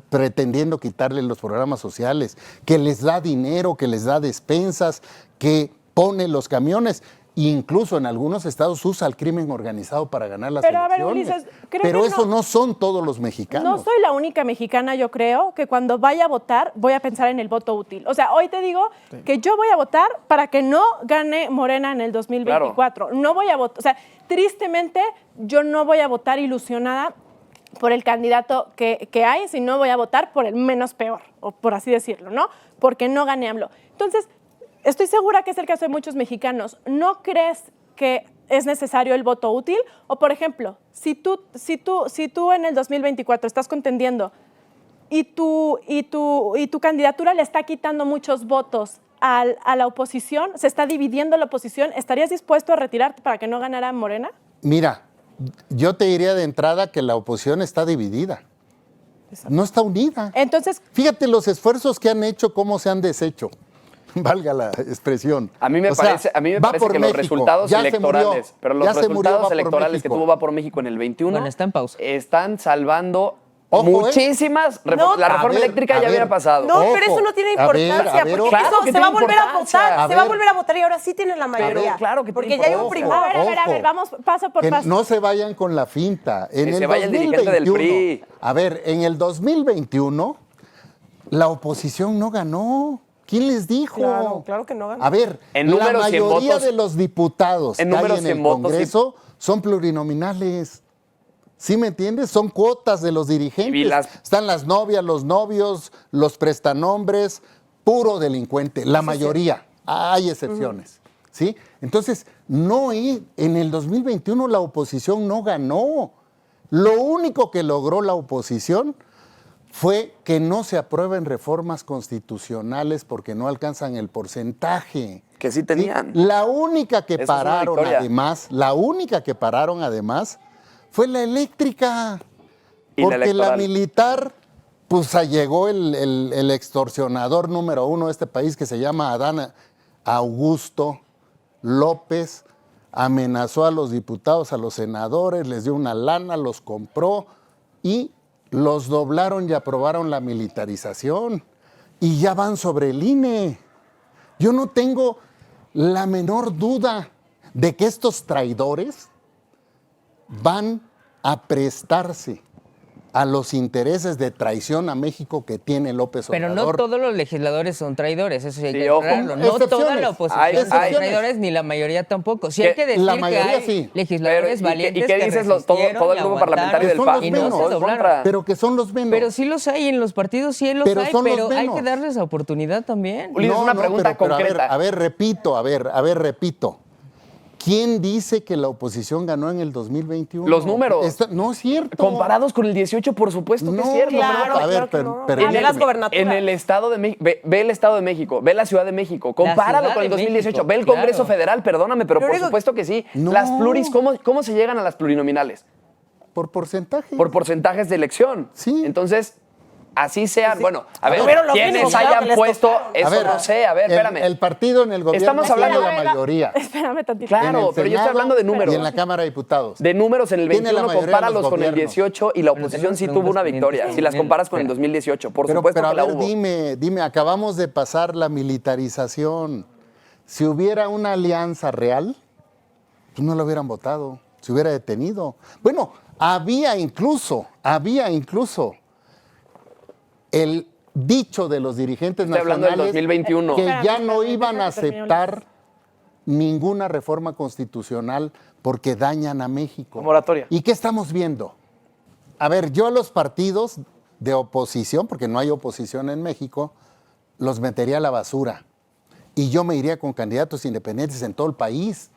pretendiendo quitarle los programas sociales, que les da dinero, que les da despensas, que pone los camiones. Incluso en algunos estados usa el crimen organizado para ganar las Pero, a ver, elecciones. Ulises, creo Pero que eso no- no son todos los mexicanos. No soy la única mexicana, yo creo, que cuando vaya a votar voy a pensar en el voto útil. O sea, hoy te digo que yo voy a votar para que no gane Morena en el 2024. No voy a votar, o sea, tristemente yo no voy a votar ilusionada por el candidato que hay, sino voy a votar por el menos peor, o por así decirlo, ¿no? Porque no gane AMLO. Entonces, estoy segura que es el caso de muchos mexicanos. ¿No crees que es necesario el voto útil? O, por ejemplo, si tú en el 2024 estás contendiendo y tu candidatura le está quitando muchos votos a la oposición? ¿Se está dividiendo la oposición? ¿Estarías dispuesto a retirarte para que no ganara Morena? Mira, yo te diría de entrada que la oposición está dividida. No está unida. Entonces, Fíjate los esfuerzos que han hecho, cómo se han deshecho. Valga la expresión. A mí me O sea, parece va que por los México, resultados ya se electorales, murió, pero los ya se murió, resultados va por electorales que México. tuvo Va por México en el 21 Bueno, está en pausa. están salvando Ojo, muchísimas No, la a reforma ver, eléctrica a ya había ver. pasado. No, Ojo. pero eso no tiene A ver, importancia, a ver, porque claro eso que se va a tiene volver a importancia. votar, A se va a ver. volver a votar y ahora sí tienen la mayoría. claro que tiene porque ya hay un importancia. primor. a ver, vamos paso por Que paso. no se vayan con la finta. En Que el se vaya el dirigente del 2021, PRI. A ver, en el 2021, la oposición no ganó. ¿Quién les dijo? Claro que no ganó. A ver, En la números y en mayoría votos- de los diputados en que hay números en y en el votos, Congreso son plurinominales. ¿Sí me entiendes? Son cuotas de los dirigentes. Y las- Están las novias, los novios, los prestanombres, puro delincuente, la mayoría. Hay excepciones. ¿Sí? Entonces, en el 2021 la oposición no ganó. Lo único que logró la oposición fue que no se aprueben reformas constitucionales porque no alcanzan el porcentaje. Que sí tenían. La única que Esa es una pararon victoria. además, fue la eléctrica. Y la Porque la electoral. militar, pues llegó el extorsionador número 1 de este país que se llama Adán Augusto López, amenazó a los diputados, a los senadores, les dio una lana, los compró y los doblaron y aprobaron la militarización. Y ya van sobre el INE. Yo no tengo la menor duda de que estos traidores van a prestarse a los intereses de traición a México que tiene López Pero Obrador. no todos los legisladores son traidores, eso sí hay Sí, que ojo. aclararlo. No toda Excepciones. la oposición Hay son excepciones. traidores, ni la mayoría tampoco. Sí hay Que que decir la mayoría que hay sí. legisladores ¿y qué- valientes y qué que dices todo resistieron el y grupo parlamentario del Que son PAN? los menos. Todos contra. Pero que son los menos. Pero sí los hay en los partidos, sí los Pero hay, son los pero hay menos. que darles la oportunidad también. Ulises, una pregunta pero concreta. a ver, repito. ¿Quién dice que la oposición ganó en el 2021? Los números. No es cierto. Comparados con el 18, por supuesto que es No, cierto. Claro, a ver, claro que no. permíteme. Ve las gobernaturas. En el Estado de México, ve el Estado de México, ve la Ciudad de México, compáralo Ciudad con el de 2018, México, ve el Congreso claro. Federal, perdóname, pero Lo por único- supuesto que sí. No. Las pluris, ¿cómo se llegan a las plurinominales? Por porcentaje. Por porcentajes de elección. Sí. Entonces, así sean. Bueno, a ver, Tuvieron los quienes mismos, claro hayan que les puesto, tocaron. eso no sé, a ver, espérame. El partido en el gobierno Estamos hablando tiene de la mayoría. Espérame tantito. Claro, En el pero yo estoy Senado hablando de números. Y en la Cámara de Diputados. De números en el Tiene la 21, mayoría de compáralos los con el gobiernos. 18 y la Bueno, oposición sí tenemos tuvo una preguntas victoria. pendientes. Si las comparas con el Espera. 2018, por Pero, supuesto pero que la a ver, hubo. dime, acabamos de pasar la militarización. Si hubiera una alianza real, pues no lo hubieran votado, se hubiera detenido. Bueno, había incluso el dicho de los dirigentes Estoy hablando del nacionales 2021. que ya Espérame, no espérame, iban a déjame terminar. aceptar ninguna reforma constitucional porque dañan a México. Moratoria. ¿Y qué estamos viendo? A ver, yo a los partidos de oposición, porque no hay oposición en México, los metería a la basura. Y yo me iría con candidatos independientes en todo el país.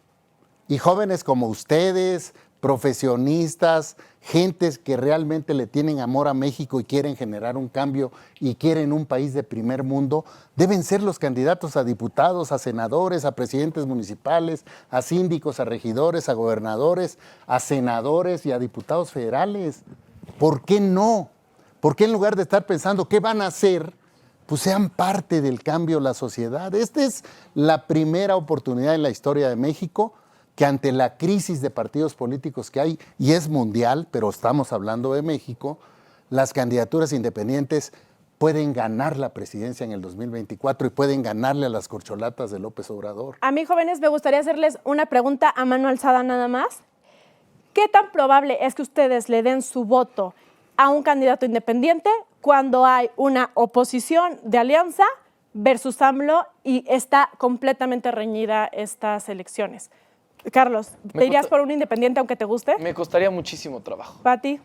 Y jóvenes como ustedes, profesionistas, gentes que realmente le tienen amor a México y quieren generar un cambio y quieren un país de primer mundo, deben ser los candidatos a diputados, a senadores, a presidentes municipales, a síndicos, a regidores, a gobernadores, a senadores y a diputados federales. ¿Por qué no? ¿Por qué en lugar de estar pensando qué van a hacer, pues sean parte del cambio de la sociedad? Esta es la primera oportunidad en la historia de México que ante la crisis de partidos políticos que hay, y es mundial, pero estamos hablando de México, las candidaturas independientes pueden ganar la presidencia en el 2024 y pueden ganarle a las corcholatas de López Obrador. A mí, jóvenes, me gustaría hacerles una pregunta a mano alzada nada más. ¿Qué tan probable es que ustedes le den su voto a un candidato independiente cuando hay una oposición de alianza versus AMLO y está completamente reñida estas elecciones? Carlos, ¿te irías por un independiente aunque te guste? Me costaría muchísimo trabajo. Pati,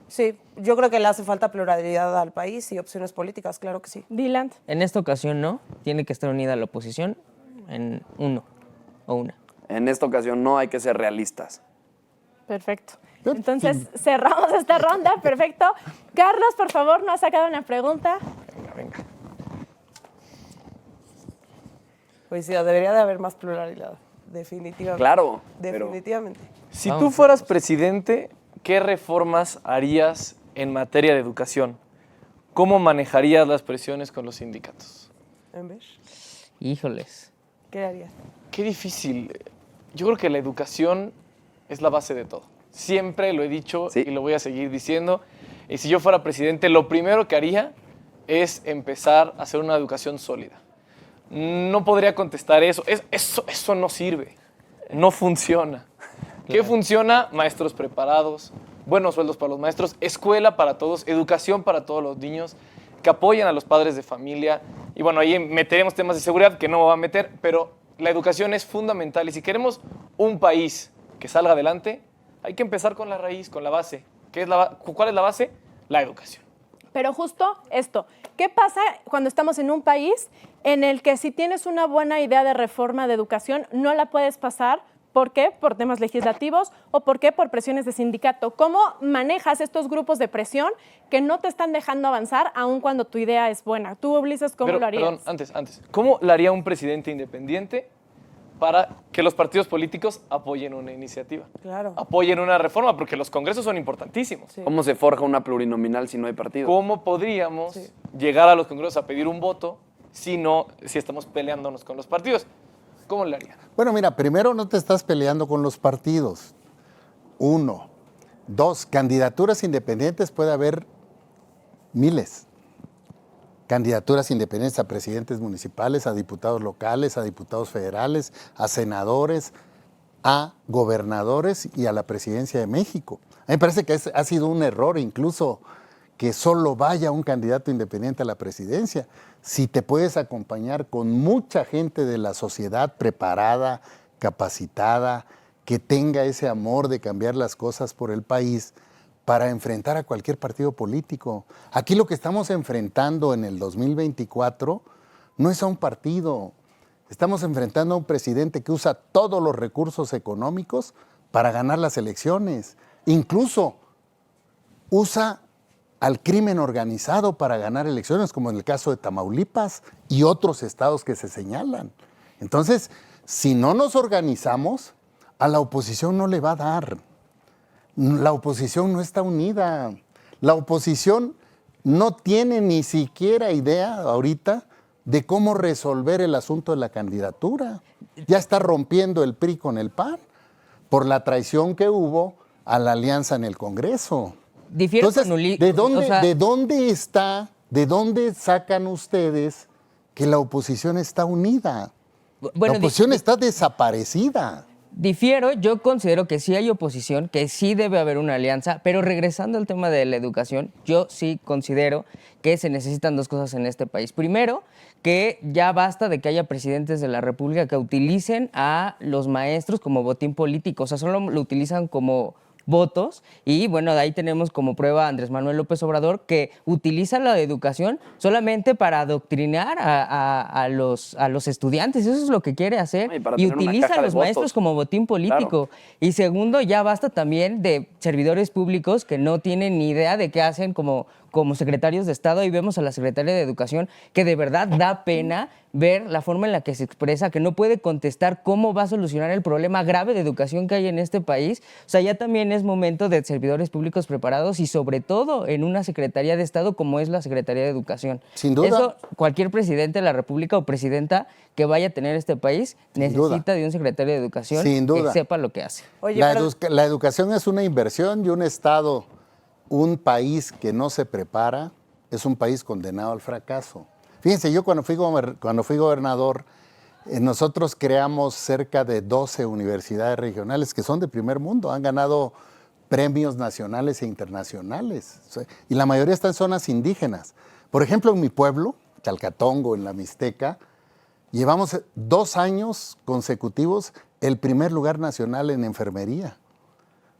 Sí, yo creo que le hace falta pluralidad al país y opciones políticas, claro que sí. Dylan. En esta ocasión no, tiene que estar unida la oposición en uno o una. En esta ocasión no hay que ser realistas. Perfecto. Entonces, cerramos esta ronda. Perfecto. Carlos, por favor, ¿nos ha sacado una pregunta? Coincido, debería de haber más pluralidad, definitivamente. Claro, pero- Definitivamente. Si tú fueras presidente, ¿qué reformas harías en materia de educación? ¿Cómo manejarías las presiones con los sindicatos? ¿En vez? Híjoles. ¿Qué harías? Qué difícil. Yo creo que la educación es la base de todo. Siempre lo he dicho Sí. y lo voy a seguir diciendo. Y si yo fuera presidente, lo primero que haría es empezar a hacer una educación sólida. No podría contestar eso. Eso no sirve. No funciona. ¿Qué funciona? Maestros preparados, buenos sueldos para los maestros, escuela para todos, educación para todos los niños, que apoyen a los padres de familia. Y bueno, ahí meteremos temas de seguridad que no me voy a meter, pero la educación es fundamental. Y si queremos un país que salga adelante, hay que empezar con la raíz, con la base. ¿Cuál es la base? La educación. Pero justo esto, ¿qué pasa cuando estamos en un país en el que si tienes una buena idea de reforma de educación, no la puedes pasar? ¿Por qué? Por temas legislativos o ¿por qué? Por presiones de sindicato. ¿Cómo manejas estos grupos de presión que no te están dejando avanzar aun cuando tu idea es buena? Tú, Ulises, ¿cómo lo harías? Perdón, antes. ¿Cómo lo haría un presidente independiente para que los partidos políticos apoyen una iniciativa? Claro. Apoyen una reforma, porque los congresos son importantísimos. Sí. ¿Cómo se forja una plurinominal si no hay partido? ¿Cómo podríamos Sí. llegar a los congresos a pedir un voto si estamos peleándonos con los partidos? ¿Cómo le haría? Bueno, mira, primero no te estás peleando con los partidos. 1. 2, candidaturas independientes puede haber miles. Candidaturas independientes a presidentes municipales, a diputados locales, a diputados federales, a senadores, a gobernadores y a la presidencia de México. A mí me parece que ha sido un error incluso que solo vaya un candidato independiente a la presidencia. Si te puedes acompañar con mucha gente de la sociedad preparada, capacitada, que tenga ese amor de cambiar las cosas por el país para enfrentar a cualquier partido político. Aquí lo que estamos enfrentando en el 2024 no es a un partido. Estamos enfrentando a un presidente que usa todos los recursos económicos para ganar las elecciones. Incluso usa al crimen organizado para ganar elecciones, como en el caso de Tamaulipas y otros estados que se señalan. Entonces, si no nos organizamos, a la oposición no le va a dar. La oposición no está unida. La oposición no tiene ni siquiera idea ahorita de cómo resolver el asunto de la candidatura. Ya está rompiendo el PRI con el PAN por la traición que hubo a la alianza en el Congreso. Difiero Entonces, con Uli- ¿de dónde, o sea, de dónde sacan ustedes que la oposición está unida? bueno, La oposición está desaparecida. Difiero, yo considero que sí hay oposición, que sí debe haber una alianza, pero regresando al tema de la educación, yo sí considero que se necesitan dos cosas en este país. Primero, que ya basta de que haya presidentes de la República que utilicen a los maestros como botín político, o sea, solo lo utilizan como votos y bueno, de ahí tenemos como prueba a Andrés Manuel López Obrador que utiliza la educación solamente para adoctrinar a los estudiantes, eso es lo que quiere hacer Y para y tener una utiliza caja a de los maestros votos. como botín político. Y segundo, ya basta también de servidores públicos que no tienen ni idea de qué hacen como secretarios de Estado. Ahí vemos a la secretaria de Educación que de verdad da pena ver la forma en la que se expresa, que no puede contestar cómo va a solucionar el problema grave de educación que hay en este país. O sea, ya también es momento de servidores públicos preparados y sobre todo en una Secretaría de Estado como es la Secretaría de Educación. Sin duda. Eso, cualquier presidente de la República o presidenta que vaya a tener este país Sin duda. necesita de un secretario de Educación Sin duda. que sepa lo que hace. Oye, La, pero- la educación es una inversión y un Estado, un país que no se prepara, es un país condenado al fracaso. Fíjense, yo cuando fui gobernador, nosotros creamos cerca de 12 universidades regionales que son de primer mundo, han ganado premios nacionales e internacionales, o sea, y la mayoría están en zonas indígenas. Por ejemplo, en mi pueblo, Chalcatongo, en la Mixteca, llevamos 2 años consecutivos el primer lugar nacional en enfermería.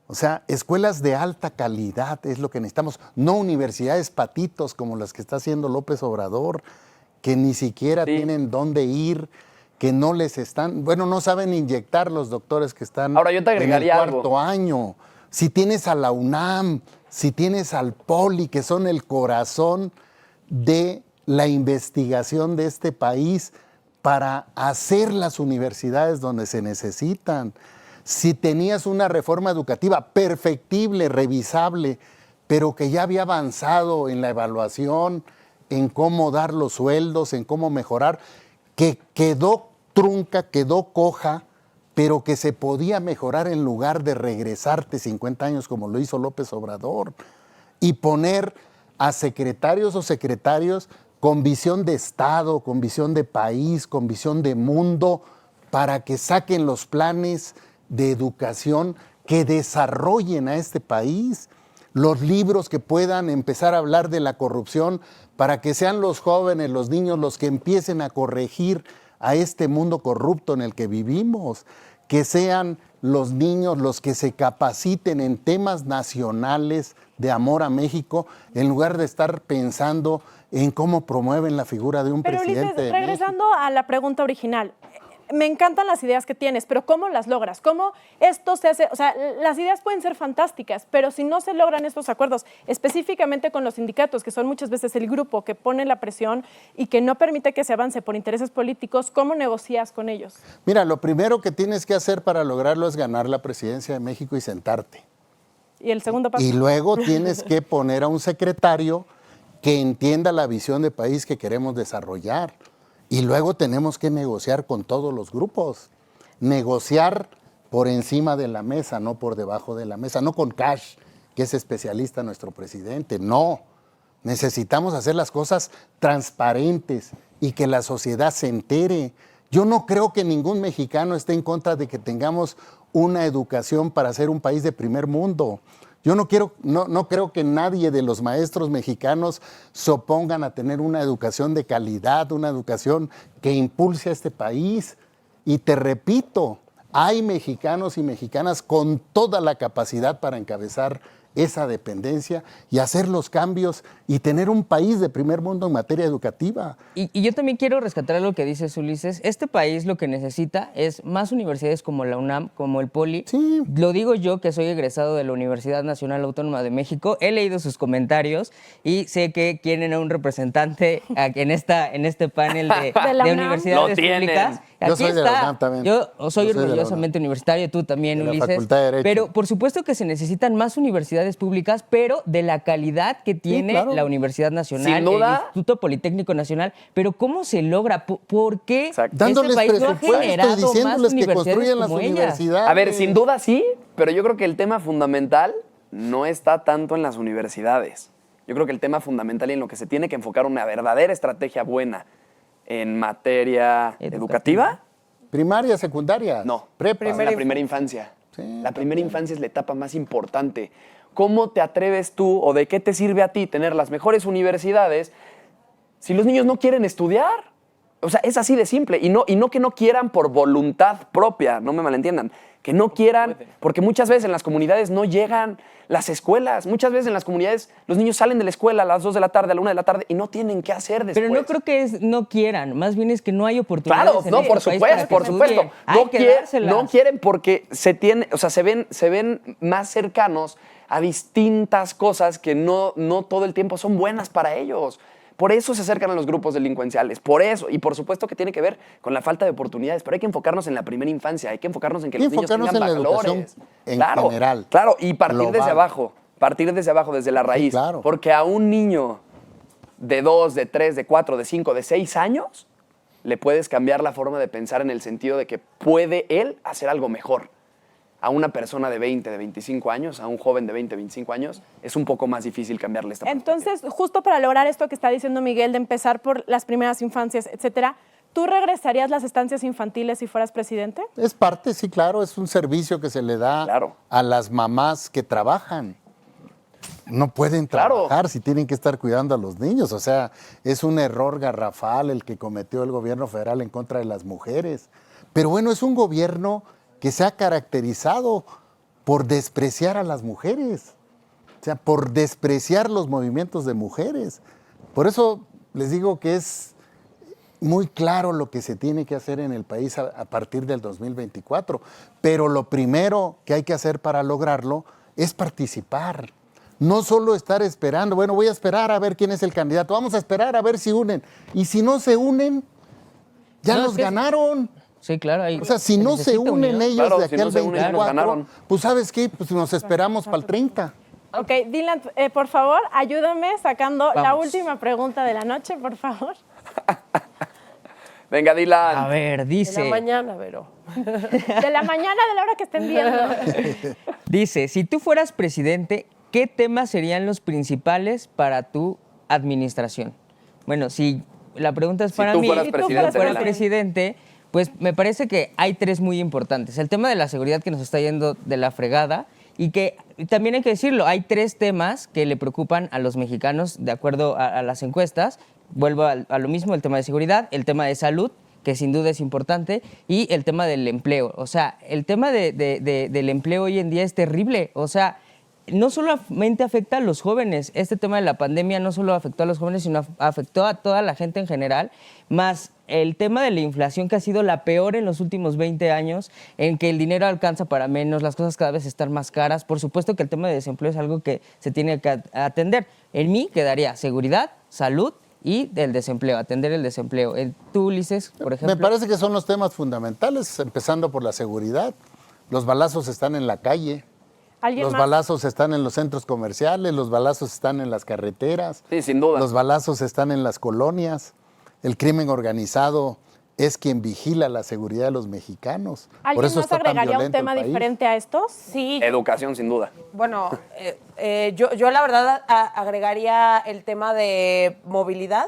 O sea, escuelas de alta calidad es lo que necesitamos, no universidades patitos como las que está haciendo López Obrador, que ni siquiera Sí. tienen dónde ir, que no les están, bueno, no saben inyectar los doctores que están Ahora, yo te en el agregaría cuarto algo. año. Si tienes a la UNAM, si tienes al POLI, que son el corazón de la investigación de este país, para hacer las universidades donde se necesitan. Si tenías una reforma educativa perfectible, revisable, pero que ya había avanzado en la evaluación, en cómo dar los sueldos, en cómo mejorar, que quedó trunca, quedó coja, pero que se podía mejorar en lugar de regresarte 50 años como lo hizo López Obrador, y poner a secretarios o secretarios con visión de Estado, con visión de país, con visión de mundo, para que saquen los planes de educación que desarrollen a este país, los libros que puedan empezar a hablar de la corrupción, para que sean los jóvenes, los niños, los que empiecen a corregir a este mundo corrupto en el que vivimos, que sean los niños los que se capaciten en temas nacionales de amor a México, en lugar de estar pensando en cómo promueven la figura de un presidente. Ulises, de regresando México. a la pregunta original, me encantan las ideas que tienes, pero ¿cómo las logras? ¿Cómo esto se hace? O sea, las ideas pueden ser fantásticas, pero si no se logran estos acuerdos, específicamente con los sindicatos, que son muchas veces el grupo que pone la presión y que no permite que se avance por intereses políticos, ¿cómo negocias con ellos? Mira, lo primero que tienes que hacer para lograrlo es ganar la presidencia de México y sentarte. Y el segundo paso. Y luego tienes que poner a un secretario que entienda la visión de país que queremos desarrollar. Y luego tenemos que negociar con todos los grupos. Negociar por encima de la mesa, no por debajo de la mesa. No con Cash, que es especialista nuestro presidente. No. Necesitamos hacer las cosas transparentes y que la sociedad se entere. Yo no creo que ningún mexicano esté en contra de que tengamos una educación para ser un país de primer mundo. Yo no creo que nadie de los maestros mexicanos se opongan a tener una educación de calidad, una educación que impulse a este país. Y te repito, hay mexicanos y mexicanas con toda la capacidad para encabezar esa dependencia y hacer los cambios y tener un país de primer mundo en materia educativa. Y yo también quiero rescatar lo que dices, Ulises. Este país lo que necesita es más universidades como la UNAM, como el Poli. Sí. Lo digo yo, que soy egresado de la Universidad Nacional Autónoma de México. He leído sus comentarios y sé que quieren a un representante en este panel de la UNAM. universidades Lo tienen. públicas. Yo Aquí soy de la está. UNAM también. Yo soy Yo soy de la orgullosamente universitario, tú también, De la Ulises. Facultad de Derecho. Pero por supuesto que se necesitan más universidades públicas, pero de la calidad que tiene claro. la Universidad Nacional, Sin duda. el Instituto Politécnico Nacional. Pero ¿cómo se logra? ¿Por qué Exacto. Dándoles este país no ha presupuesto y generado más diciéndoles que universidades construyan las como ellas? universidades. A ver, sin duda sí, pero yo creo que el tema fundamental no está tanto en las universidades. Yo creo que el tema fundamental y en lo que se tiene que enfocar una verdadera estrategia buena en materia educativa, Primaria, secundaria. no, Prepa. es la primera infancia. Sí, La primera infancia es la etapa más importante. ¿Cómo te atreves tú o de qué te sirve a ti tener las mejores universidades si los niños no quieren estudiar? O sea, es así de simple. Y no que no quieran por voluntad propia, no me malentiendan. Que no quieran, porque muchas veces en las comunidades no llegan las escuelas. Muchas veces en las comunidades los niños salen de la escuela a las 2 de la tarde, a la 1 de la tarde y no tienen qué hacer después. Pero no creo que no quieran, más bien es que no hay oportunidades. Claro, en no, este por país supuesto, para que por estudien. supuesto. Hay que dárselas. No quieren porque se ven más cercanos a distintas cosas que no todo el tiempo son buenas para ellos. Por eso se acercan a los grupos delincuenciales, por eso, y por supuesto que tiene que ver con la falta de oportunidades, pero hay que enfocarnos en la primera infancia, hay que enfocarnos en que los niños tengan en la valores. educación en general. Claro, y partir global. desde abajo, desde la raíz. claro. Porque a un niño de 2, de 3, de 4, de 5, de 6 años, le puedes cambiar la forma de pensar en el sentido de que puede él hacer algo mejor. A una persona de 20, de 25 años, a un joven de 20, 25 años, es un poco más difícil cambiarle esta perspectiva. Entonces, justo para lograr esto que está diciendo Miguel, de empezar por las primeras infancias, etcétera, ¿tú regresarías las estancias infantiles si fueras presidente? Es parte, sí, claro, es un servicio que se le da Claro. a las mamás que trabajan. No pueden Claro. trabajar si tienen que estar cuidando a los niños. O sea, es un error garrafal el que cometió el gobierno federal en contra de las mujeres. Pero bueno, es un gobierno que se ha caracterizado por despreciar a las mujeres, o sea, por despreciar los movimientos de mujeres. Por eso les digo que es muy claro lo que se tiene que hacer en el país a partir del 2024, pero lo primero que hay que hacer para lograrlo es participar. No solo estar esperando, bueno, voy a esperar a ver quién es el candidato, vamos a esperar a ver si unen. Y si no se unen, Ya No, los es que- ganaron. Sí, claro. O sea, si no se necesita unen unión. ellos Claro, de si aquí no al se unen, ya nos 24, ganaron. pues ¿sabes qué? Pues nos esperamos para el 30. Ok, Dylan, por favor, ayúdame sacando la Vamos. última pregunta de la noche, por favor. Venga, Dylan. A ver, De dice... la mañana, Vero. De la mañana, de la hora que estén viendo. Dice, si tú fueras presidente, ¿qué temas serían los principales para tu administración? Bueno, si la pregunta es Si para tú mí, fueras si presidente, fuera Dylan. presidente, pues me parece que hay tres muy importantes. El tema de la seguridad que nos está yendo de la fregada y que también hay que decirlo, hay tres temas que le preocupan a los mexicanos de acuerdo a las encuestas. Vuelvo a lo mismo, el tema de seguridad, el tema de salud, que sin duda es importante, y el tema del empleo. O sea, el tema del empleo hoy en día es terrible. O sea, no solamente afecta a los jóvenes, este tema de la pandemia no solo afectó a los jóvenes, sino afectó a toda la gente en general, más el tema de la inflación que ha sido la peor en los últimos 20 años, en que el dinero alcanza para menos, las cosas cada vez están más caras. Por supuesto que el tema de desempleo es algo que se tiene que atender. En mí quedaría seguridad, salud y del desempleo, atender el desempleo. Tú, Ulises, por ejemplo. Me parece que son los temas fundamentales, empezando por la seguridad. Los balazos están en la calle. ¿Alguien Los más? balazos están en los centros comerciales, los balazos están en las carreteras. Sí, sin duda. Los balazos están en las colonias. El crimen organizado es quien vigila la seguridad de los mexicanos. Por ¿Alguien eso más está tan agregaría un violento el tema país. diferente a estos? Sí, Educación, sin duda. bueno, yo la verdad agregaría el tema de movilidad.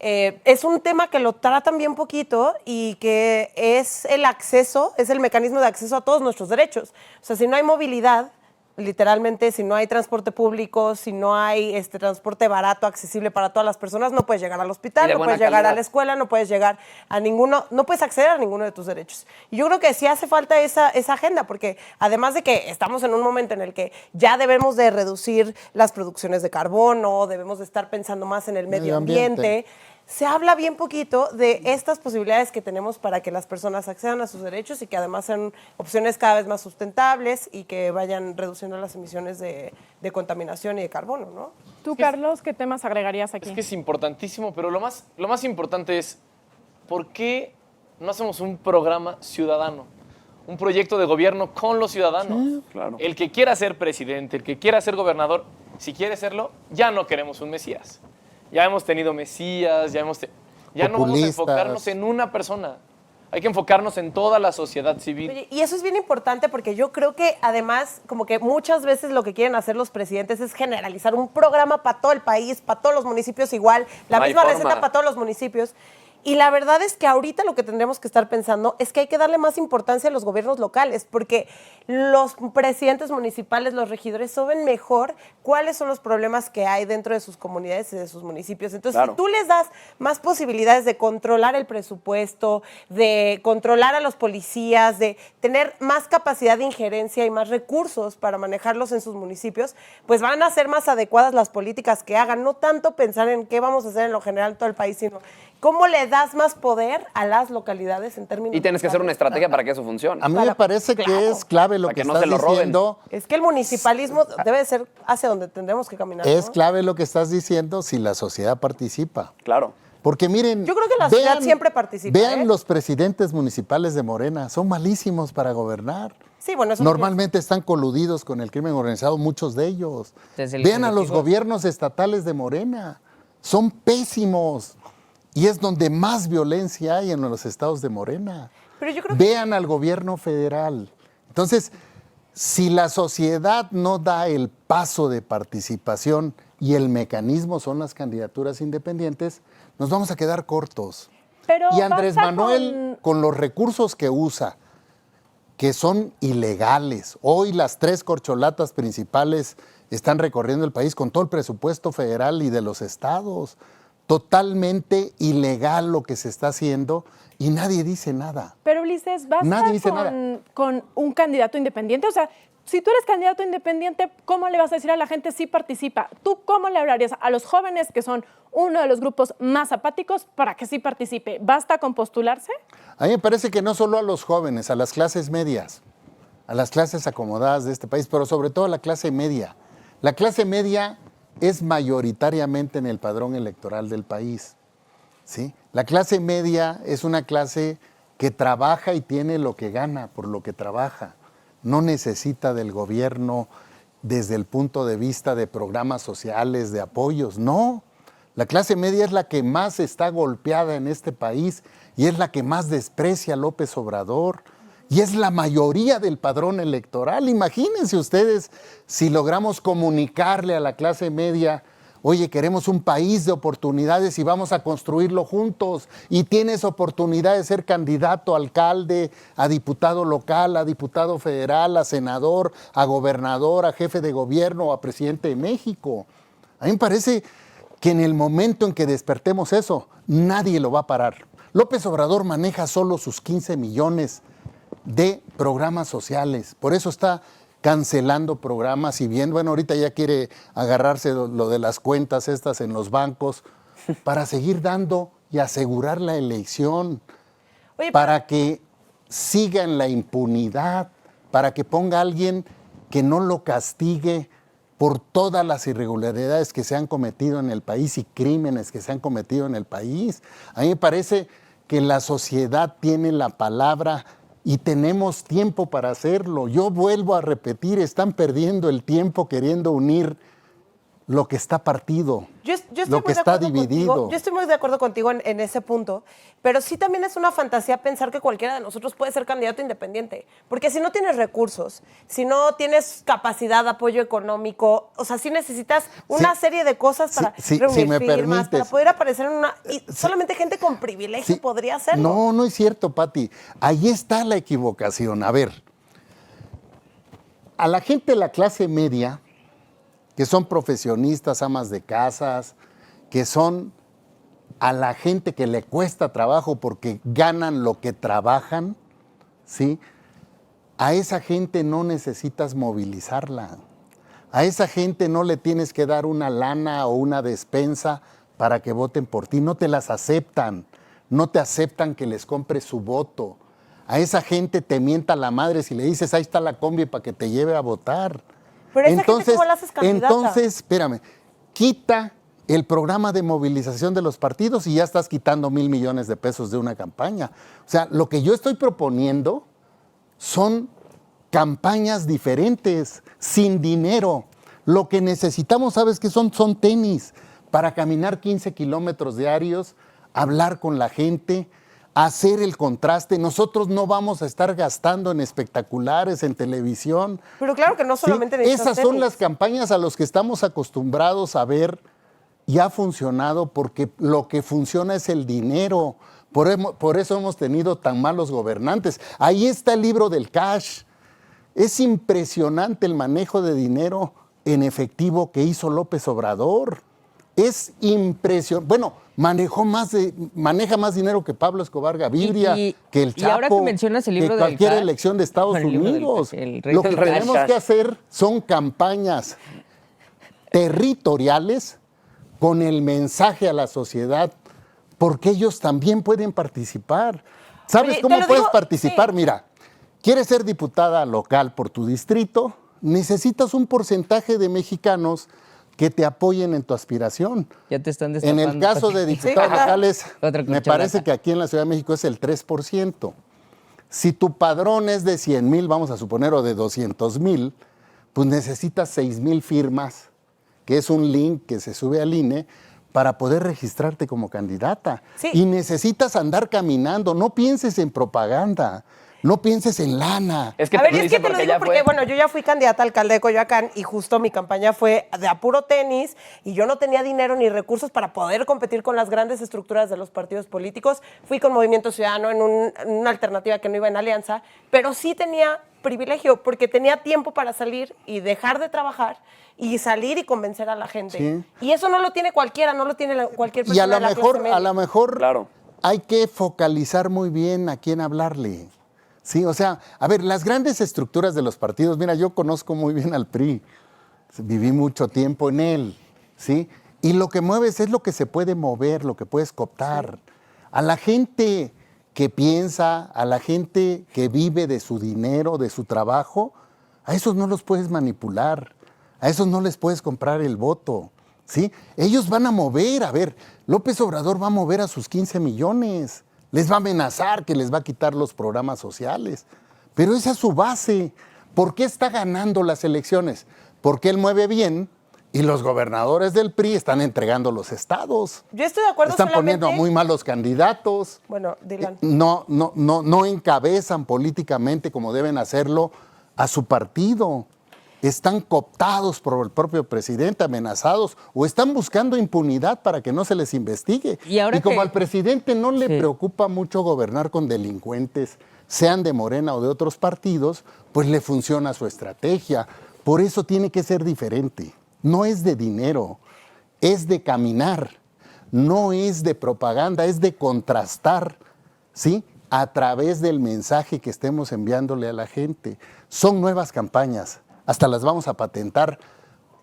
Es un tema que lo tratan bien poquito y que es el acceso, es el mecanismo de acceso a todos nuestros derechos. O sea, si no hay movilidad, literalmente, si no hay transporte público, si no hay transporte barato, accesible para todas las personas, no puedes llegar al Y hospital, de no buena puedes llegar a calidad. la escuela, no puedes llegar a ninguno, no puedes acceder a ninguno de tus derechos. Y yo creo que sí hace falta esa agenda, porque además de que estamos en un momento en el que ya debemos de reducir las producciones de carbono, debemos de estar pensando más en el medio Medio ambiente. ambiente, se habla bien poquito de estas posibilidades que tenemos para que las personas accedan a sus derechos y que además sean opciones cada vez más sustentables y que vayan reduciendo las emisiones de contaminación y de carbono, ¿no? Tú, Carlos, ¿qué temas agregarías aquí? Es que es importantísimo, pero lo más importante es, ¿por qué no hacemos un programa ciudadano? Un proyecto de gobierno con los ciudadanos. claro. El que quiera ser presidente, el que quiera ser gobernador, si quiere serlo, ya no queremos un mesías. Ya hemos tenido mesías, ya no vamos a Populistas. enfocarnos en una persona. Hay que enfocarnos en toda la sociedad civil. Oye, y eso es bien importante porque yo creo que además como que muchas veces lo que quieren hacer los presidentes es generalizar un programa para todo el país, para todos los municipios igual, la No hay misma forma. receta para todos los municipios. Y la verdad es que ahorita lo que tendremos que estar pensando es que hay que darle más importancia a los gobiernos locales, porque los presidentes municipales, los regidores saben mejor cuáles son los problemas que hay dentro de sus comunidades y de sus municipios. Entonces, Claro. si tú les das más posibilidades de controlar el presupuesto, de controlar a los policías, de tener más capacidad de injerencia y más recursos para manejarlos en sus municipios, pues van a ser más adecuadas las políticas que hagan. No tanto pensar en qué vamos a hacer en lo general en todo el país, sino cómo le das más poder a las localidades en términos Y tienes que hacer una locales. estrategia para que eso funcione. A mí me parece claro. que es clave lo Para que que no estás se lo roben. diciendo. Es que el municipalismo debe de ser hacia donde tendremos que caminar. Es ¿no? clave lo que estás diciendo si la sociedad participa. Claro. Porque miren, Yo creo que la sociedad siempre participa, Vean ¿eh? los presidentes municipales de Morena, son malísimos para gobernar. Sí, bueno, eso Normalmente están coludidos con el crimen organizado, muchos de ellos. Desde el Vean a los Ejecutivo. gobiernos estatales de Morena, son pésimos. Y es donde más violencia hay en los estados de Morena. Pero yo creo que Vean al gobierno federal. Entonces, si la sociedad no da el paso de participación y el mecanismo son las candidaturas independientes, nos vamos a quedar cortos. Pero Y Andrés basta Manuel, con los recursos que usa, que son ilegales, hoy las 3 corcholatas principales están recorriendo el país con todo el presupuesto federal y de los estados. Totalmente ilegal lo que se está haciendo y nadie dice nada. Pero Ulises, Nadie ¿basta dice nada. con un candidato independiente? O sea, si tú eres candidato independiente, ¿cómo le vas a decir a la gente si participa? ¿Tú cómo le hablarías a los jóvenes, que son uno de los grupos más apáticos, para que sí participe? ¿Basta con postularse? A mí me parece que no solo a los jóvenes, a las clases medias, a las clases acomodadas de este país, pero sobre todo a la clase media. La clase media es mayoritariamente en el padrón electoral del país, ¿sí? La clase media es una clase que trabaja y tiene lo que gana por lo que trabaja. No necesita del gobierno desde el punto de vista de programas sociales, de apoyos, no. La clase media es la que más está golpeada en este país y es la que más desprecia a López Obrador y es la mayoría del padrón electoral. Imagínense ustedes si logramos comunicarle a la clase media: oye, queremos un país de oportunidades y vamos a construirlo juntos. Y tienes oportunidad de ser candidato a alcalde, a diputado local, a diputado federal, a senador, a gobernador, a jefe de gobierno, a presidente de México. A mí me parece que en el momento en que despertemos eso, nadie lo va a parar. López Obrador maneja solo sus 15 millones de programas sociales. Por eso está cancelando programas y bien, bueno, ahorita ya quiere agarrarse lo de las cuentas estas en los bancos para seguir dando y asegurar la elección, para que siga en la impunidad, para que ponga a alguien que no lo castigue por todas las irregularidades que se han cometido en el país y crímenes que se han cometido en el país. A mí me parece que la sociedad tiene la palabra y tenemos tiempo para hacerlo. Yo vuelvo a repetir, están perdiendo el tiempo queriendo unir lo que está partido, lo que está dividido. Yo estoy muy de acuerdo contigo en ese punto, pero sí también es una fantasía pensar que cualquiera de nosotros puede ser candidato independiente, porque si no tienes recursos, si no tienes capacidad, apoyo económico, o sea, sí necesitas una serie de cosas para reunir firmas, para poder aparecer en una... Y solamente gente con privilegio podría hacerlo. No, no es cierto, Pati. Ahí está la equivocación. A ver, a la gente de la clase media, que son profesionistas, amas de casas, que son a la gente que le cuesta trabajo porque ganan lo que trabajan, ¿sí? A esa gente no necesitas movilizarla. A esa gente no le tienes que dar una lana o una despensa para que voten por ti. No te las aceptan. No te aceptan que les compres su voto. A esa gente te mienta la madre si le dices, ahí está la combi para que te lleve a votar. Pero esa gente, ¿cómo la haces candidata? Entonces, espérame, quita el programa de movilización de los partidos y ya estás quitando 1,000 millones de pesos de una campaña. O sea, lo que yo estoy proponiendo son campañas diferentes, sin dinero. Lo que necesitamos, ¿sabes qué son? Son tenis para caminar 15 kilómetros diarios, hablar con la gente, hacer el contraste. Nosotros no vamos a estar gastando en espectaculares, en televisión. Pero claro que no solamente necesitas Esas son las campañas a las que estamos acostumbrados a ver y ha funcionado porque lo que funciona es el dinero. Por eso hemos tenido tan malos gobernantes. Ahí está el libro del cash. Es impresionante el manejo de dinero en efectivo que hizo López Obrador. Es impresionante. Bueno, maneja más dinero que Pablo Escobar Gaviria, que el Chapo, y ahora que mencionas el libro que cualquier del elección de Estados Unidos. Lo que tenemos que hacer son campañas territoriales con el mensaje a la sociedad, porque ellos también pueden participar. ¿Sabes cómo puedes participar? Sí. Mira, quieres ser diputada local por tu distrito, necesitas un porcentaje de mexicanos que te apoyen en tu aspiración. Ya te están destapando. En el caso de diputados locales, me parece que aquí en la Ciudad de México es el 3%. Si tu padrón es de 100,000, vamos a suponer, o de 200,000, pues necesitas 6,000 firmas, que es un link que se sube al INE, para poder registrarte como candidata. Sí. Y necesitas andar caminando, no pienses en propaganda. No pienses en lana. Es que te lo digo porque, bueno, yo ya fui candidata a alcalde de Coyoacán y justo mi campaña fue de a puro tenis y yo no tenía dinero ni recursos para poder competir con las grandes estructuras de los partidos políticos. Fui con Movimiento Ciudadano en una alternativa que no iba en alianza, pero sí tenía privilegio porque tenía tiempo para salir y dejar de trabajar y salir y convencer a la gente. Sí. Y eso no lo tiene cualquiera, no lo tiene cualquier persona. Y a lo mejor claro, hay que focalizar muy bien a quién hablarle. Sí, o sea, a ver, las grandes estructuras de los partidos, mira, yo conozco muy bien al PRI, viví mucho tiempo en él, ¿sí? Y lo que mueves es lo que se puede mover, lo que puedes cooptar. Sí. A la gente que piensa, a la gente que vive de su dinero, de su trabajo, a esos no los puedes manipular, a esos no les puedes comprar el voto. ¿sí? Ellos van a mover, a ver, López Obrador va a mover a sus 15 millones, les va a amenazar que les va a quitar los programas sociales, pero esa es su base. ¿Por qué está ganando las elecciones? Porque él mueve bien y los gobernadores del PRI están entregando los estados. Yo estoy de acuerdo. Están poniendo a muy malos candidatos. Bueno, Dylan. No encabezan políticamente como deben hacerlo a su partido. Están cooptados por el propio presidente, amenazados, o están buscando impunidad para que no se les investigue. Y como al presidente no le preocupa mucho gobernar con delincuentes, sean de Morena o de otros partidos, pues le funciona su estrategia. Por eso tiene que ser diferente. No es de dinero, es de caminar, no es de propaganda, es de contrastar, ¿sí? A través del mensaje que estemos enviándole a la gente. Son nuevas campañas, hasta las vamos a patentar,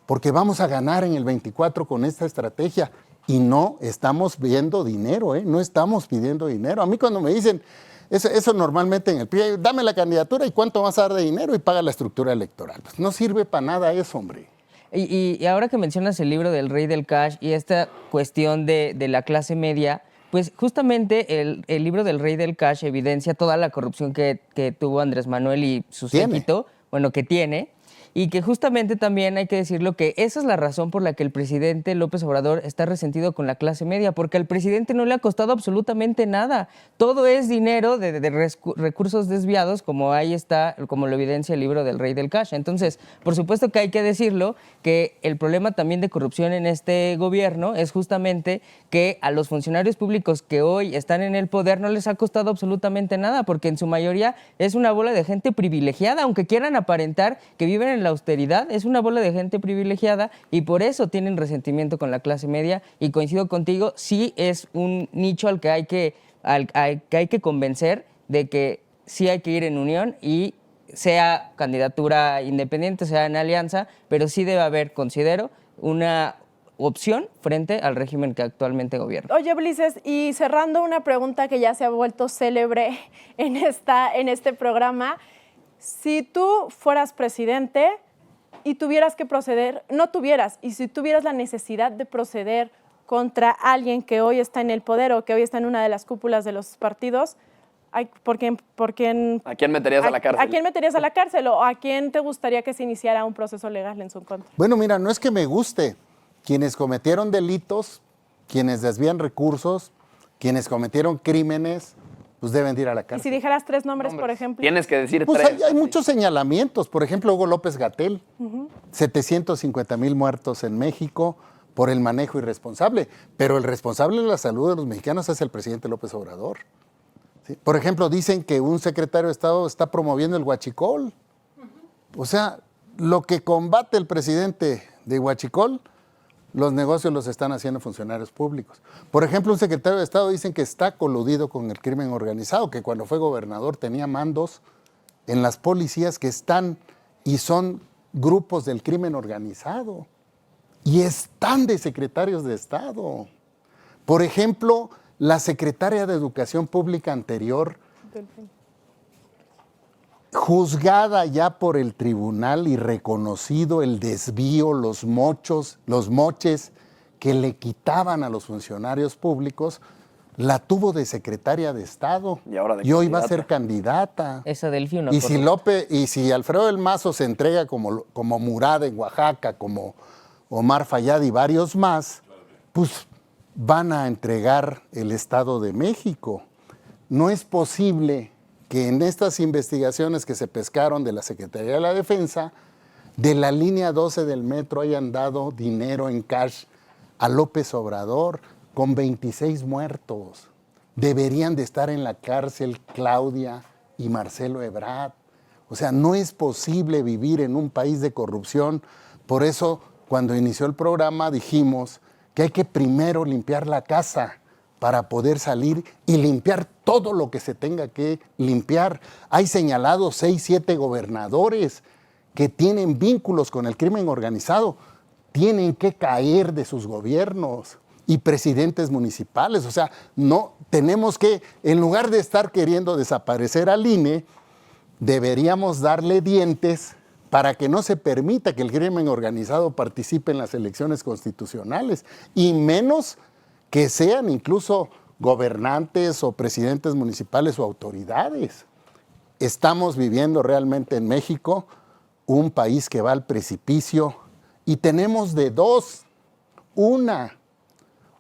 porque vamos a ganar en el 24 con esta estrategia. Y no estamos viendo dinero, no estamos pidiendo dinero. A mí cuando me dicen, eso normalmente en el PRI, dame la candidatura y cuánto vas a dar de dinero y paga la estructura electoral. Pues no sirve para nada eso, hombre. Y ahora que mencionas el libro del Rey del Cash y esta cuestión de la clase media, pues justamente el libro del Rey del Cash evidencia toda la corrupción que tuvo Andrés Manuel y su séquito, bueno, que tiene. Y que justamente también hay que decirlo que esa es la razón por la que el presidente López Obrador está resentido con la clase media, porque al presidente no le ha costado absolutamente nada. Todo es dinero de recursos desviados, como ahí está, como lo evidencia el libro del Rey del Cash. Entonces, por supuesto que hay que decirlo, que el problema también de corrupción en este gobierno es justamente que a los funcionarios públicos que hoy están en el poder no les ha costado absolutamente nada, porque en su mayoría es una bola de gente privilegiada, aunque quieran aparentar que viven en la austeridad, es una bola de gente privilegiada y por eso tienen resentimiento con la clase media. Y coincido contigo, sí es un nicho al que hay que convencer de que sí hay que ir en unión, y sea candidatura independiente, sea en alianza, pero sí debe haber, considero, una opción frente al régimen que actualmente gobierna. Oye, Ulises, y cerrando una pregunta que ya se ha vuelto célebre en este programa, si tú fueras presidente y tuvieras que proceder, y si tuvieras la necesidad de proceder contra alguien que hoy está en el poder o que hoy está en una de las cúpulas de los partidos, ¿a quién meterías a la cárcel? ¿A quién meterías a la cárcel o a quién te gustaría que se iniciara un proceso legal en su contra? Bueno, mira, no es que me guste. Quienes cometieron delitos, quienes desvían recursos, quienes cometieron crímenes, pues deben ir a la cárcel. Y si dijeras 3 nombres, por ejemplo. Tienes que decir pues 3. Hay muchos señalamientos. Por ejemplo, Hugo López-Gatell, 750,000 muertos en México por el manejo irresponsable. Pero el responsable de la salud de los mexicanos es el presidente López Obrador. ¿Sí? Por ejemplo, dicen que un secretario de Estado está promoviendo el huachicol. O sea, lo que combate el presidente de huachicol, los negocios los están haciendo funcionarios públicos. Por ejemplo, un secretario de Estado dicen que está coludido con el crimen organizado, que cuando fue gobernador tenía mandos en las policías que están y son grupos del crimen organizado. Y están de secretarios de Estado. Por ejemplo, la secretaria de Educación Pública anterior, juzgada ya por el tribunal y reconocido el desvío, los moches que le quitaban a los funcionarios públicos, la tuvo de secretaria de Estado y hoy va a ser candidata. Esa Delphi una y si Alfredo del Mazo se entrega como Murad en Oaxaca, como Omar Fayad y varios más, pues van a entregar el Estado de México. No es posible que en estas investigaciones que se pescaron de la Secretaría de la Defensa, de la línea 12 del metro hayan dado dinero en cash a López Obrador con 26 muertos. Deberían de estar en la cárcel Claudia y Marcelo Ebrard. O sea, no es posible vivir en un país de corrupción. Por eso, cuando inició el programa, dijimos que hay que primero limpiar la casa para poder salir y limpiar todo lo que se tenga que limpiar. Hay señalados 6, 7 gobernadores que tienen vínculos con el crimen organizado. Tienen que caer de sus gobiernos y presidentes municipales. O sea, no tenemos que, en lugar de estar queriendo desaparecer al INE, deberíamos darle dientes para que no se permita que el crimen organizado participe en las elecciones constitucionales, y menos que sean incluso gobernantes o presidentes municipales o autoridades. Estamos viviendo realmente en México un país que va al precipicio y tenemos de dos. Una,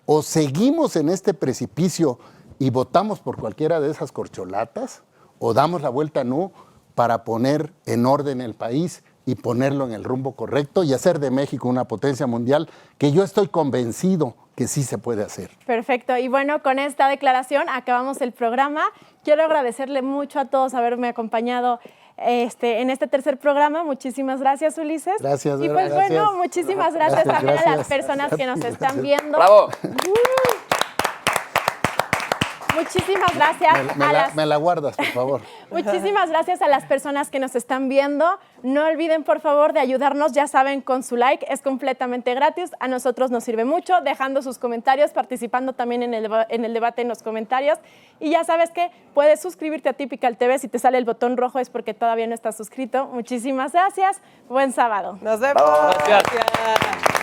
o seguimos en este precipicio y votamos por cualquiera de esas corcholatas, o damos la vuelta nu para poner en orden el país y ponerlo en el rumbo correcto y hacer de México una potencia mundial, que yo estoy convencido que sí se puede hacer. Perfecto. Y bueno, con esta declaración acabamos el programa. Quiero agradecerle mucho a todos haberme acompañado en este tercer programa. Muchísimas gracias, Ulises. Gracias, Y Vera, pues gracias. bueno, muchísimas gracias también a las Gracias. personas que nos están viendo. ¡Bravo! Muchísimas gracias Me la guardas, por favor. Muchísimas gracias a las personas que nos están viendo. No olviden, por favor, de ayudarnos, ya saben, con su like. Es completamente gratis. A nosotros nos sirve mucho, dejando sus comentarios, participando también en el debate en los comentarios. Y ya sabes que puedes suscribirte a Typical TV. Si te sale el botón rojo es porque todavía no estás suscrito. Muchísimas gracias. Buen sábado. Nos vemos. Gracias. Gracias.